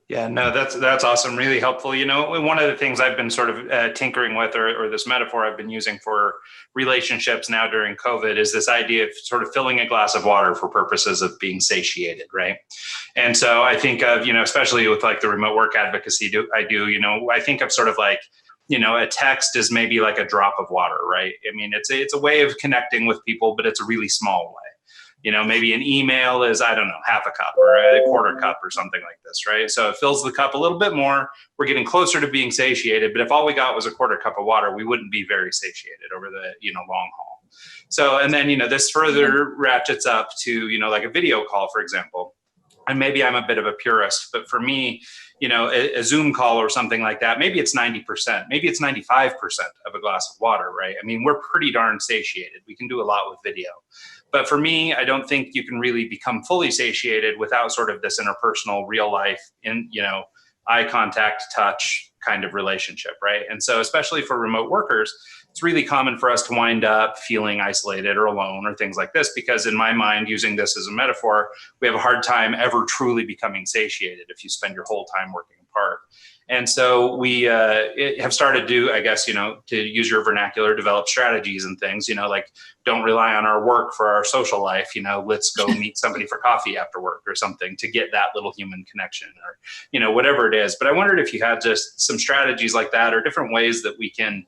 Yeah, no, that's awesome. Really helpful. One of the things I've been sort of tinkering with, or this metaphor I've been using for relationships now during COVID, is this idea of sort of filling a glass of water for purposes of being satiated, right? And so I think of, especially with like the remote work advocacy I think of sort of like, a text is maybe like a drop of water, right? I mean, it's a way of connecting with people, but it's a really small way. Maybe an email is, I don't know, half a cup or a quarter cup or something like this, right? So it fills the cup a little bit more. We're getting closer to being satiated. But if all we got was a quarter cup of water, we wouldn't be very satiated over the, long haul. So, and then, this further ratchets up to, like a video call, for example. And maybe I'm a bit of a purist, but for me, a Zoom call or something like that, maybe it's 90%, maybe it's 95% of a glass of water, right? I mean, we're pretty darn satiated. We can do a lot with video. But for me, I don't think you can really become fully satiated without sort of this interpersonal, real life, eye contact, touch kind of relationship, right? And so especially for remote workers, it's really common for us to wind up feeling isolated or alone or things like this, because in my mind, using this as a metaphor, we have a hard time ever truly becoming satiated if you spend your whole time working apart. And so we have started to, I guess, to use your vernacular, develop strategies and things, like don't rely on our work for our social life, let's go meet somebody for coffee after work or something to get that little human connection or, whatever it is. But I wondered if you had just some strategies like that or different ways that we can,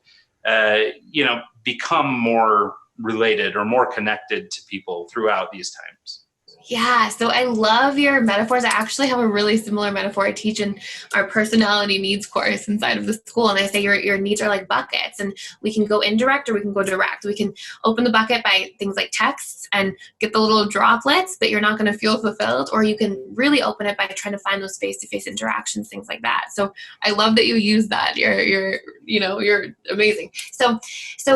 become more related or more connected to people throughout these times. Yeah, so I love your metaphors. I actually have a really similar metaphor I teach in our personality needs course inside of the school. And I say your needs are like buckets, and we can go indirect or we can go direct. We can open the bucket by things like texts and get the little droplets, but you're not going to feel fulfilled. Or you can really open it by trying to find those face-to-face interactions, things like that. So I love that you use that. You're amazing. So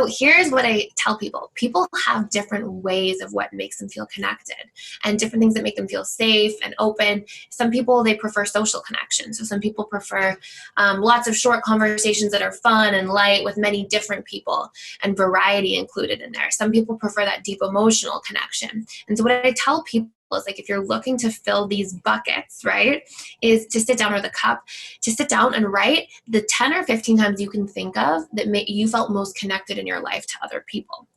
here's what I tell people. People have different ways of what makes them feel connected, and different things that make them feel safe and open. Some people, they prefer social connection. So some people prefer lots of short conversations that are fun and light with many different people and variety included in there. Some people prefer that deep emotional connection. And so what I tell people is, like, if you're looking to fill these buckets, right, is to sit down, or the cup, to sit down and write the 10 or 15 times you can think of that you felt most connected in your life to other people.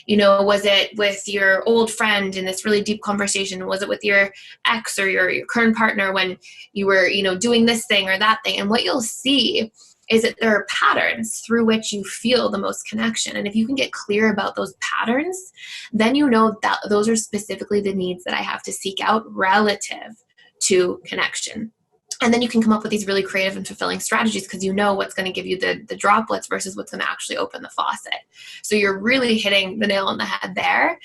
Was it with your old friend in this really deep conversation? Was it with your ex or your current partner when you were, doing this thing or that thing? And what you'll see is that there are patterns through which you feel the most connection. And if you can get clear about those patterns, then you know that those are specifically the needs that I have to seek out relative to connection. And then you can come up with these really creative and fulfilling strategies, because you know what's going to give you the droplets versus what's going to actually open the faucet. So you're really hitting the nail on the head there.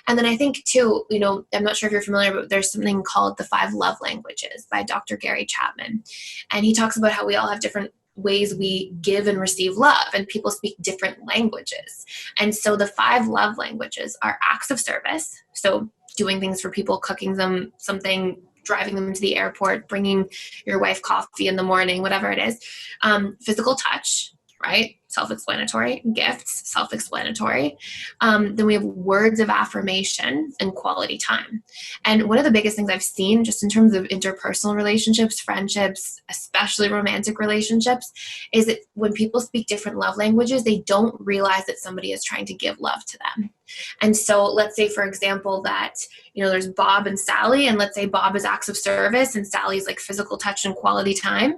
And then I think too, I'm not sure if you're familiar, but there's something called the 5 love languages by Dr. Gary Chapman. And he talks about how we all have different ways we give and receive love, and people speak different languages. And so the 5 love languages are acts of service. So doing things for people, cooking them something, driving them to the airport, bringing your wife coffee in the morning, whatever it is. Physical touch, right? Self-explanatory. Gifts, self-explanatory. Then we have words of affirmation and quality time. And one of the biggest things I've seen just in terms of interpersonal relationships, friendships, especially romantic relationships, is that when people speak different love languages, they don't realize that somebody is trying to give love to them. And so let's say, for example, that, there's Bob and Sally, and let's say Bob is acts of service and Sally's like physical touch and quality time.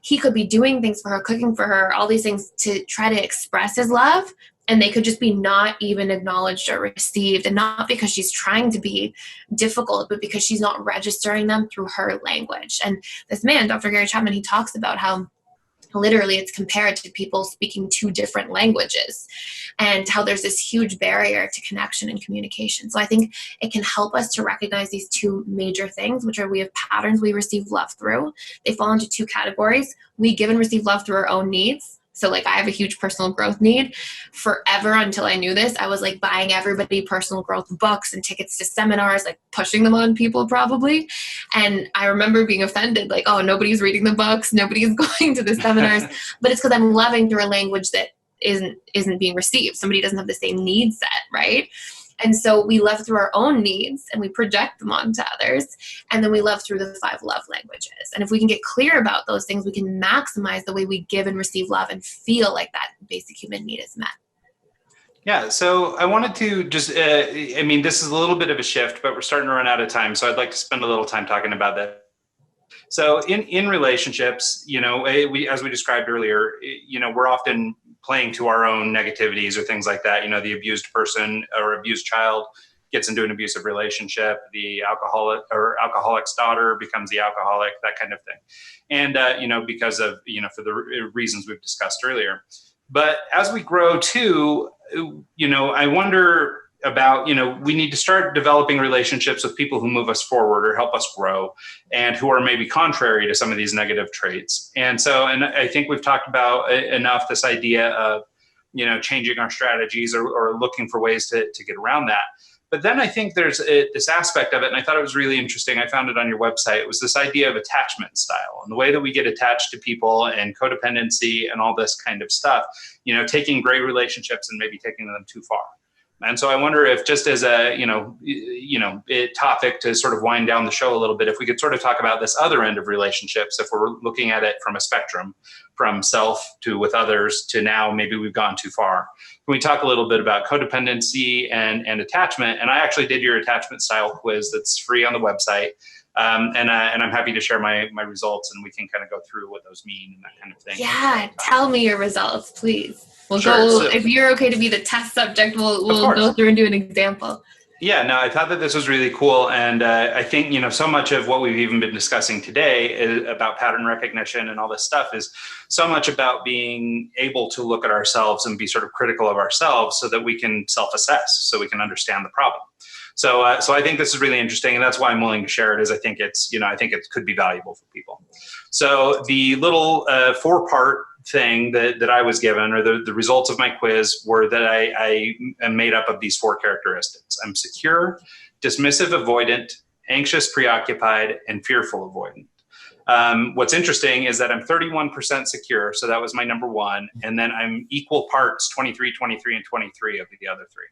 He could be doing things for her, cooking for her, all these things to try to express his love, and they could just be not even acknowledged or received. And not because she's trying to be difficult, but because she's not registering them through her language. And this man, Dr. Gary Chapman, he talks about how literally it's compared to people speaking 2 different languages, and how there's this huge barrier to connection and communication. So I think it can help us to recognize these 2 major things, which are we have patterns we receive love through. They fall into 2 categories. We give and receive love through our own needs. So like I have a huge personal growth need. Forever until I knew this, I was like buying everybody personal growth books and tickets to seminars, like pushing them on people probably. And I remember being offended, like, oh, nobody's reading the books, nobody's going to the seminars. But it's because I'm loving through a language that isn't being received. Somebody doesn't have the same need set, right? And so we love through our own needs and we project them onto others. And then we love through the 5 love languages. And if we can get clear about those things, we can maximize the way we give and receive love and feel like that basic human need is met. Yeah, so I wanted to just, this is a little bit of a shift, but we're starting to run out of time. So I'd like to spend a little time talking about that. So in relationships, as we described earlier, we're often playing to our own negativities or things like that. The abused person or abused child gets into an abusive relationship. The alcoholic's daughter becomes the alcoholic, that kind of thing. And, because of, for the reasons we've discussed earlier. But as we grow too, I wonder about, we need to start developing relationships with people who move us forward or help us grow and who are maybe contrary to some of these negative traits. And I think we've talked about enough this idea of, changing our strategies or looking for ways to get around that. But then I think there's this aspect of it, and I thought it was really interesting. I found it on your website. It was this idea of attachment style and the way that we get attached to people and codependency and all this kind of stuff, taking great relationships and maybe taking them too far. And so I wonder if, just as a, topic to sort of wind down the show a little bit, if we could sort of talk about this other end of relationships, if we're looking at it from a spectrum, from self to with others to now maybe we've gone too far. Can we talk a little bit about codependency and attachment? And I actually did your attachment style quiz that's free on the website. And I'm happy to share my results, and we can kind of go through what those mean and that kind of thing. Yeah, tell me your results, please. If you're okay to be the test subject, we'll go through and do an example. Yeah, no, I thought that this was really cool. And I think, so much of what we've even been discussing today is about pattern recognition and all this stuff is so much about being able to look at ourselves and be sort of critical of ourselves so that we can self-assess, so we can understand the problem. So I think this is really interesting, and that's why I'm willing to share it. Is I think it's, I think it could be valuable for people. So the little 4-part thing that I was given, or the results of my quiz, were that I am made up of these 4 characteristics. I'm secure, dismissive avoidant, anxious preoccupied, and fearful avoidant. What's interesting is that I'm 31% secure, so that was my number 1, and then I'm equal parts 23, 23, and 23 of the other 3.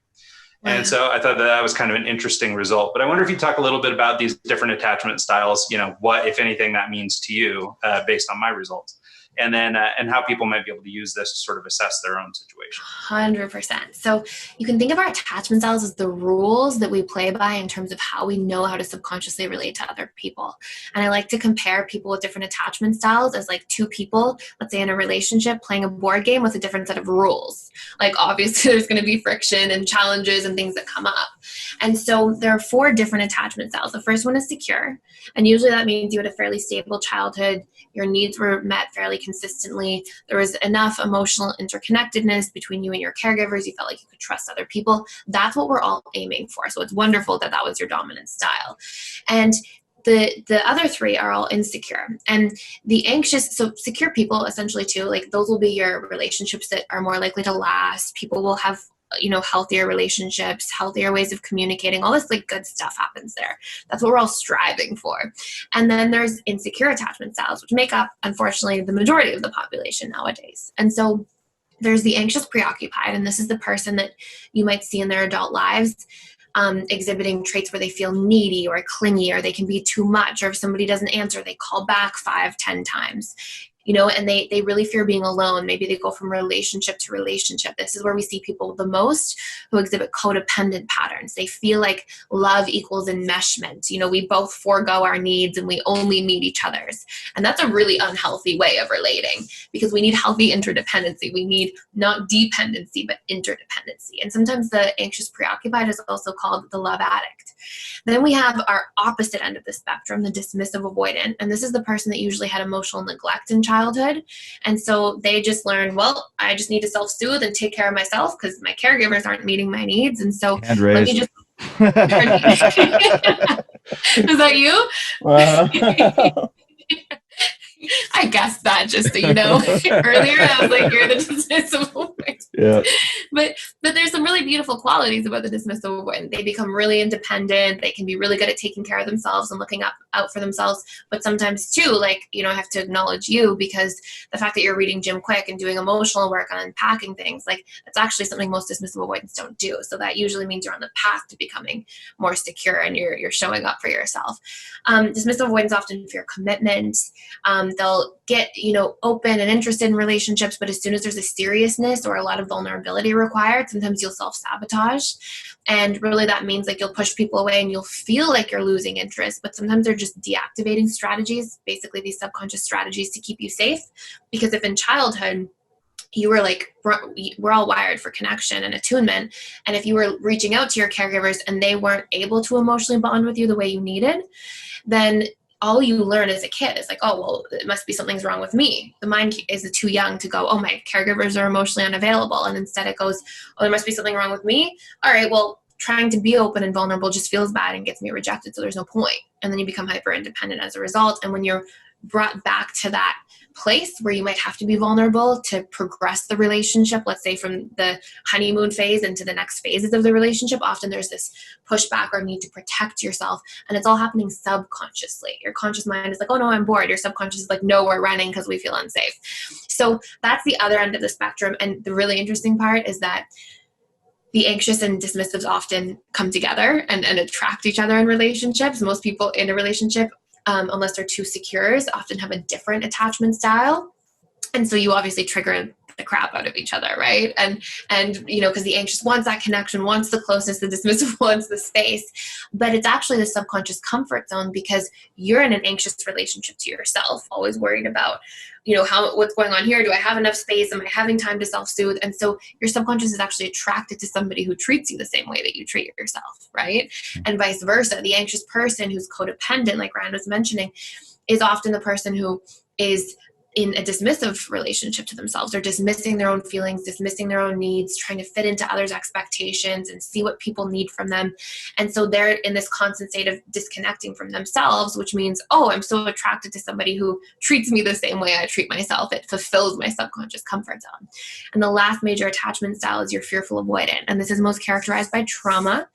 And so I thought that was kind of an interesting result. But I wonder if you talk a little bit about these different attachment styles, what, if anything, that means to you based on my results. And then and how people might be able to use this to sort of assess their own situation. 100%. So you can think of our attachment styles as the rules that we play by in terms of how we know how to subconsciously relate to other people. And I like to compare people with different attachment styles as like 2 people, let's say in a relationship, playing a board game with a different set of rules. Like obviously there's going to be friction and challenges and things that come up. And so there are 4 different attachment styles. The first one is secure. And usually that means you had a fairly stable childhood. Your needs were met fairly consistently. There was enough emotional interconnectedness between you and your caregivers. You felt like you could trust other people. That's what we're all aiming for. So it's wonderful that that was your dominant style. And the other 3 are all insecure. And the anxious, so secure people essentially too, like those will be your relationships that are more likely to last. People will have healthier relationships, healthier ways of communicating, all this like good stuff happens there. That's what we're all striving for. And then there's insecure attachment styles, which make up, unfortunately, the majority of the population nowadays. And so there's the anxious preoccupied, and this is the person that you might see in their adult lives exhibiting traits where they feel needy or clingy, or they can be too much, or if somebody doesn't answer, they call back 5-10 times. And they really fear being alone. Maybe they go from relationship to relationship. This is where we see people the most who exhibit codependent patterns. They feel like love equals enmeshment. We both forego our needs and we only need each other's. And that's a really unhealthy way of relating, because we need healthy interdependency. We need not dependency, but interdependency. And sometimes the anxious preoccupied is also called the love addict. Then we have our opposite end of the spectrum, the dismissive avoidant. And this is the person that usually had emotional neglect in childhood. And so they just learn, well, I just need to self-soothe and take care of myself because my caregivers aren't meeting my needs. And so let me just... Is that you? I guessed that just so you know. Earlier I was like, you're the dismissive avoidant. Yeah. But there's some really beautiful qualities about the dismissive avoidant. They become really independent. They can be really good at taking care of themselves and looking out for themselves. But sometimes too, I have to acknowledge you, because the fact that you're reading Jim Quick and doing emotional work on unpacking things, that's actually something most dismissive avoidants don't do. So that usually means you're on the path to becoming more secure and you're showing up for yourself. Dismissive avoidants often fear commitment. They'll get, open and interested in relationships, but as soon as there's a seriousness or a lot of vulnerability required, sometimes you'll self-sabotage. And really that means you'll push people away and you'll feel like you're losing interest, but sometimes they're just deactivating strategies, basically these subconscious strategies to keep you safe. Because if in childhood, you were we're all wired for connection and attunement. And if you were reaching out to your caregivers and they weren't able to emotionally bond with you the way you needed, then all you learn as a kid is like, oh, well, it must be something's wrong with me. The mind is too young to go, oh, my caregivers are emotionally unavailable. And instead it goes, oh, there must be something wrong with me. All right, well, trying to be open and vulnerable just feels bad and gets me rejected. So there's no point. And then you become hyper independent as a result. And when you're brought back to that place where you might have to be vulnerable to progress the relationship, let's say from the honeymoon phase into the next phases of the relationship, often there's this pushback or need to protect yourself, and it's all happening subconsciously. Your conscious mind is like, oh no, I'm bored. Your subconscious is like, no, we're running because we feel unsafe. So that's the other end of the spectrum. And the really interesting part is that the anxious and dismissives often come together and attract each other in relationships. Most people in a relationship, unless they're too secure, often have a different attachment style. And so you obviously trigger the crap out of each other, right? And because the anxious wants that connection, wants the closeness, the dismissive wants the space. But it's actually the subconscious comfort zone because you're in an anxious relationship to yourself, always worried about, what's going on here? Do I have enough space? Am I having time to self-soothe? And so your subconscious is actually attracted to somebody who treats you the same way that you treat yourself, right? And vice versa. The anxious person who's codependent, like Rand was mentioning, is often the person who is in a dismissive relationship to themselves. They're dismissing their own feelings, dismissing their own needs, trying to fit into others' expectations and see what people need from them. And so they're in this constant state of disconnecting from themselves, which means, oh, I'm so attracted to somebody who treats me the same way I treat myself. It fulfills my subconscious comfort zone. And the last major attachment style is your fearful avoidant. And this is most characterized by trauma.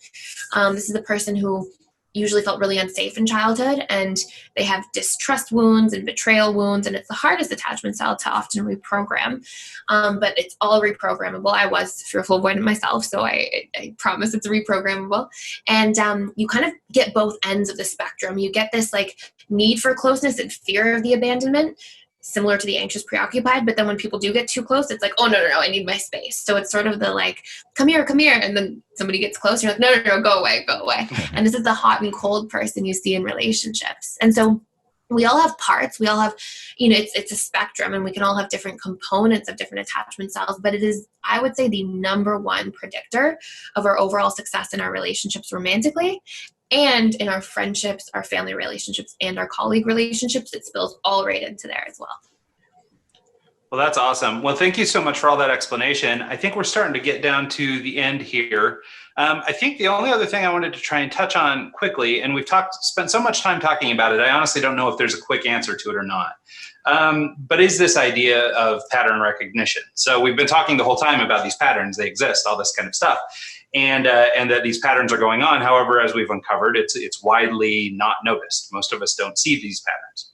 This is the person who usually felt really unsafe in childhood, and they have distrust wounds and betrayal wounds, and it's the hardest attachment style to often reprogram, but it's all reprogrammable. I was fearful avoidant myself, so I promise it's reprogrammable. And you kind of get both ends of the spectrum. You get this like need for closeness and fear of the abandonment, similar to the anxious preoccupied, but then when people do get too close, it's like, oh, no, I need my space. So it's sort of the like, come here. And then somebody gets close, and you're like, no, go away. And this is the hot and cold person you see in relationships. And so we all have parts. We all have, it's a spectrum, and we can all have different components of different attachment styles, but it is, I would say, the number one predictor of our overall success in our relationships romantically. And in our friendships, our family relationships, and our colleague relationships, it spills all right into there as well. Well, that's awesome. Well, thank you so much for all that explanation. I think we're starting to get down to the end here. I think the only other thing I wanted to try and touch on quickly, and we've spent so much time talking about it, I honestly don't know if there's a quick answer to it or not, but is this idea of pattern recognition. So we've been talking the whole time about these patterns, they exist, all this kind of stuff. And that these patterns are going on. However, as we've uncovered, it's widely not noticed. Most of us don't see these patterns.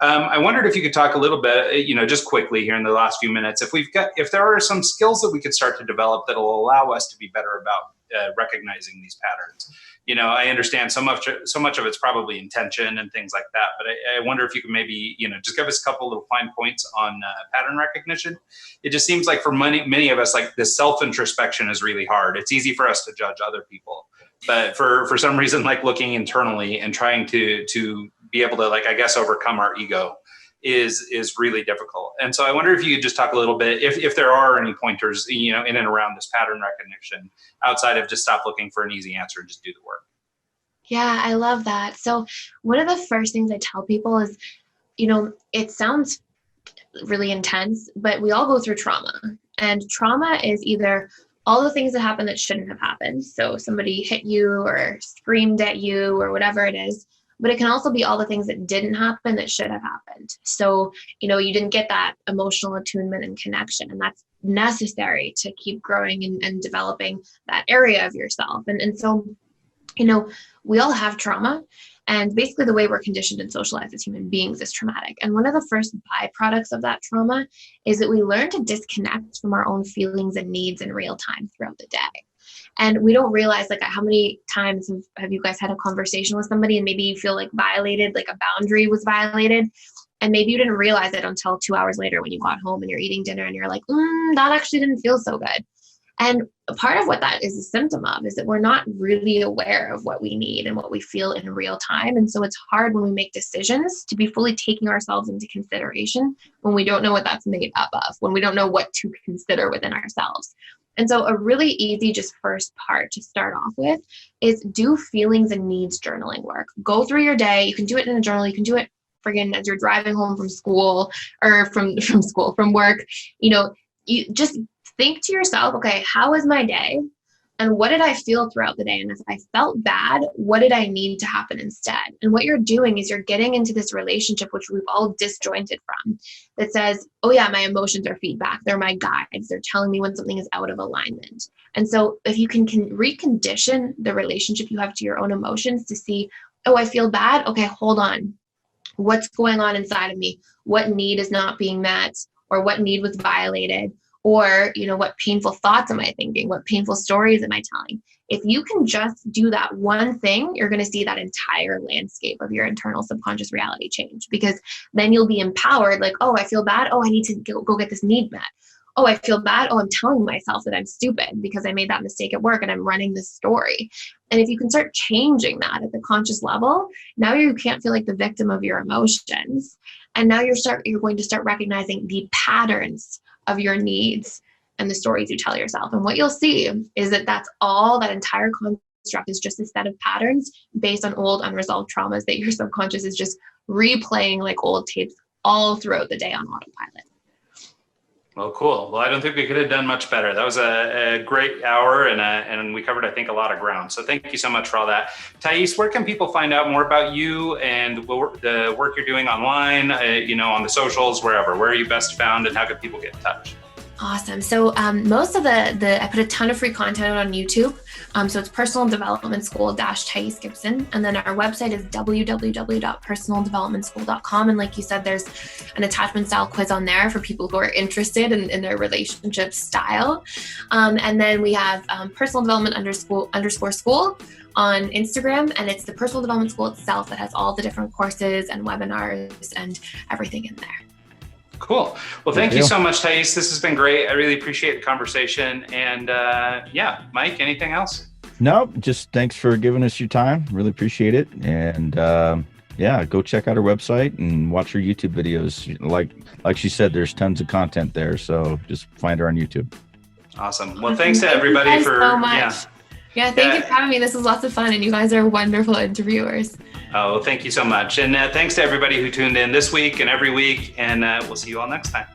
I wondered if you could talk a little bit, just quickly here in the last few minutes, if there are some skills that we could start to develop that will allow us to be better about recognizing these patterns. I understand so much of it's probably intention and things like that, but I wonder if you could maybe, just give us a couple little fine points on pattern recognition. It just seems like for many of us, like this self-introspection is really hard. It's easy for us to judge other people, but for some reason, like looking internally and trying to be able to, like, I guess, overcome our ego is really difficult. And so I wonder if you could just talk a little bit, if there are any pointers, in and around this pattern recognition, outside of just stop looking for an easy answer and just do the work. Yeah, I love that. So one of the first things I tell people is, it sounds really intense, but we all go through trauma. And trauma is either all the things that happen that shouldn't have happened. So somebody hit you or screamed at you or whatever it is. But it can also be all the things that didn't happen that should have happened. So, you didn't get that emotional attunement and connection, and that's necessary to keep growing and developing that area of yourself. And so, we all have trauma, and basically the way we're conditioned and socialized as human beings is traumatic. And one of the first byproducts of that trauma is that we learn to disconnect from our own feelings and needs in real time throughout the day. And we don't realize, like, how many times have you guys had a conversation with somebody and maybe you feel like violated, like a boundary was violated, and maybe you didn't realize it until 2 hours later when you got home and you're eating dinner and you're like, that actually didn't feel so good. And part of what that is a symptom of is that we're not really aware of what we need and what we feel in real time. And so it's hard when we make decisions to be fully taking ourselves into consideration when we don't know what that's made up of, when we don't know what to consider within ourselves. And so a really easy, just first part to start off with is do feelings and needs journaling work. Go through your day. You can do it in a journal. You can do it friggin' as you're driving home from school or from work. You just think to yourself, okay, how was my day? And what did I feel throughout the day? And if I felt bad, what did I need to happen instead? And what you're doing is you're getting into this relationship, which we've all disjointed from, that says, oh yeah, my emotions are feedback. They're my guides. They're telling me when something is out of alignment. And so if you can recondition the relationship you have to your own emotions to see, oh, I feel bad. Okay, hold on. What's going on inside of me? What need is not being met, or what need was violated? Or, what painful thoughts am I thinking? What painful stories am I telling? If you can just do that one thing, you're going to see that entire landscape of your internal subconscious reality change, because then you'll be empowered. Like, oh, I feel bad. Oh, I need to go get this need met. Oh, I feel bad. Oh, I'm telling myself that I'm stupid because I made that mistake at work and I'm running this story. And if you can start changing that at the conscious level, now you can't feel like the victim of your emotions. And now you're going to start recognizing the patterns of your needs and the stories you tell yourself. And what you'll see is that that entire construct is just a set of patterns based on old unresolved traumas that your subconscious is just replaying like old tapes all throughout the day on autopilot. Well, cool. Well, I don't think we could have done much better. That was a great hour, and we covered, I think, a lot of ground. So thank you so much for all that. Thais, where can people find out more about you and the work you're doing online, on the socials, wherever? Where are you best found, and how can people get in touch? Awesome. So most of I put a ton of free content out on YouTube. So it's Personal Development School Thais Gibson. And then our website is www.personaldevelopmentschool.com. And like you said, there's an attachment style quiz on there for people who are interested in their relationship style. And then we have personal development _ school on Instagram. And it's the Personal Development School itself that has all the different courses and webinars and everything in there. Cool. Well, thank you so much, Thais. This has been great. I really appreciate the conversation. And Mike, anything else? No, just thanks for giving us your time. Really appreciate it. And go check out our website and watch our YouTube videos. Like she said, there's tons of content there. So just find her on YouTube. Awesome. Well, thanks to everybody for so much. Thank you for having me. This was lots of fun, and you guys are wonderful interviewers. Oh, thank you so much. And thanks to everybody who tuned in this week and every week, and we'll see you all next time.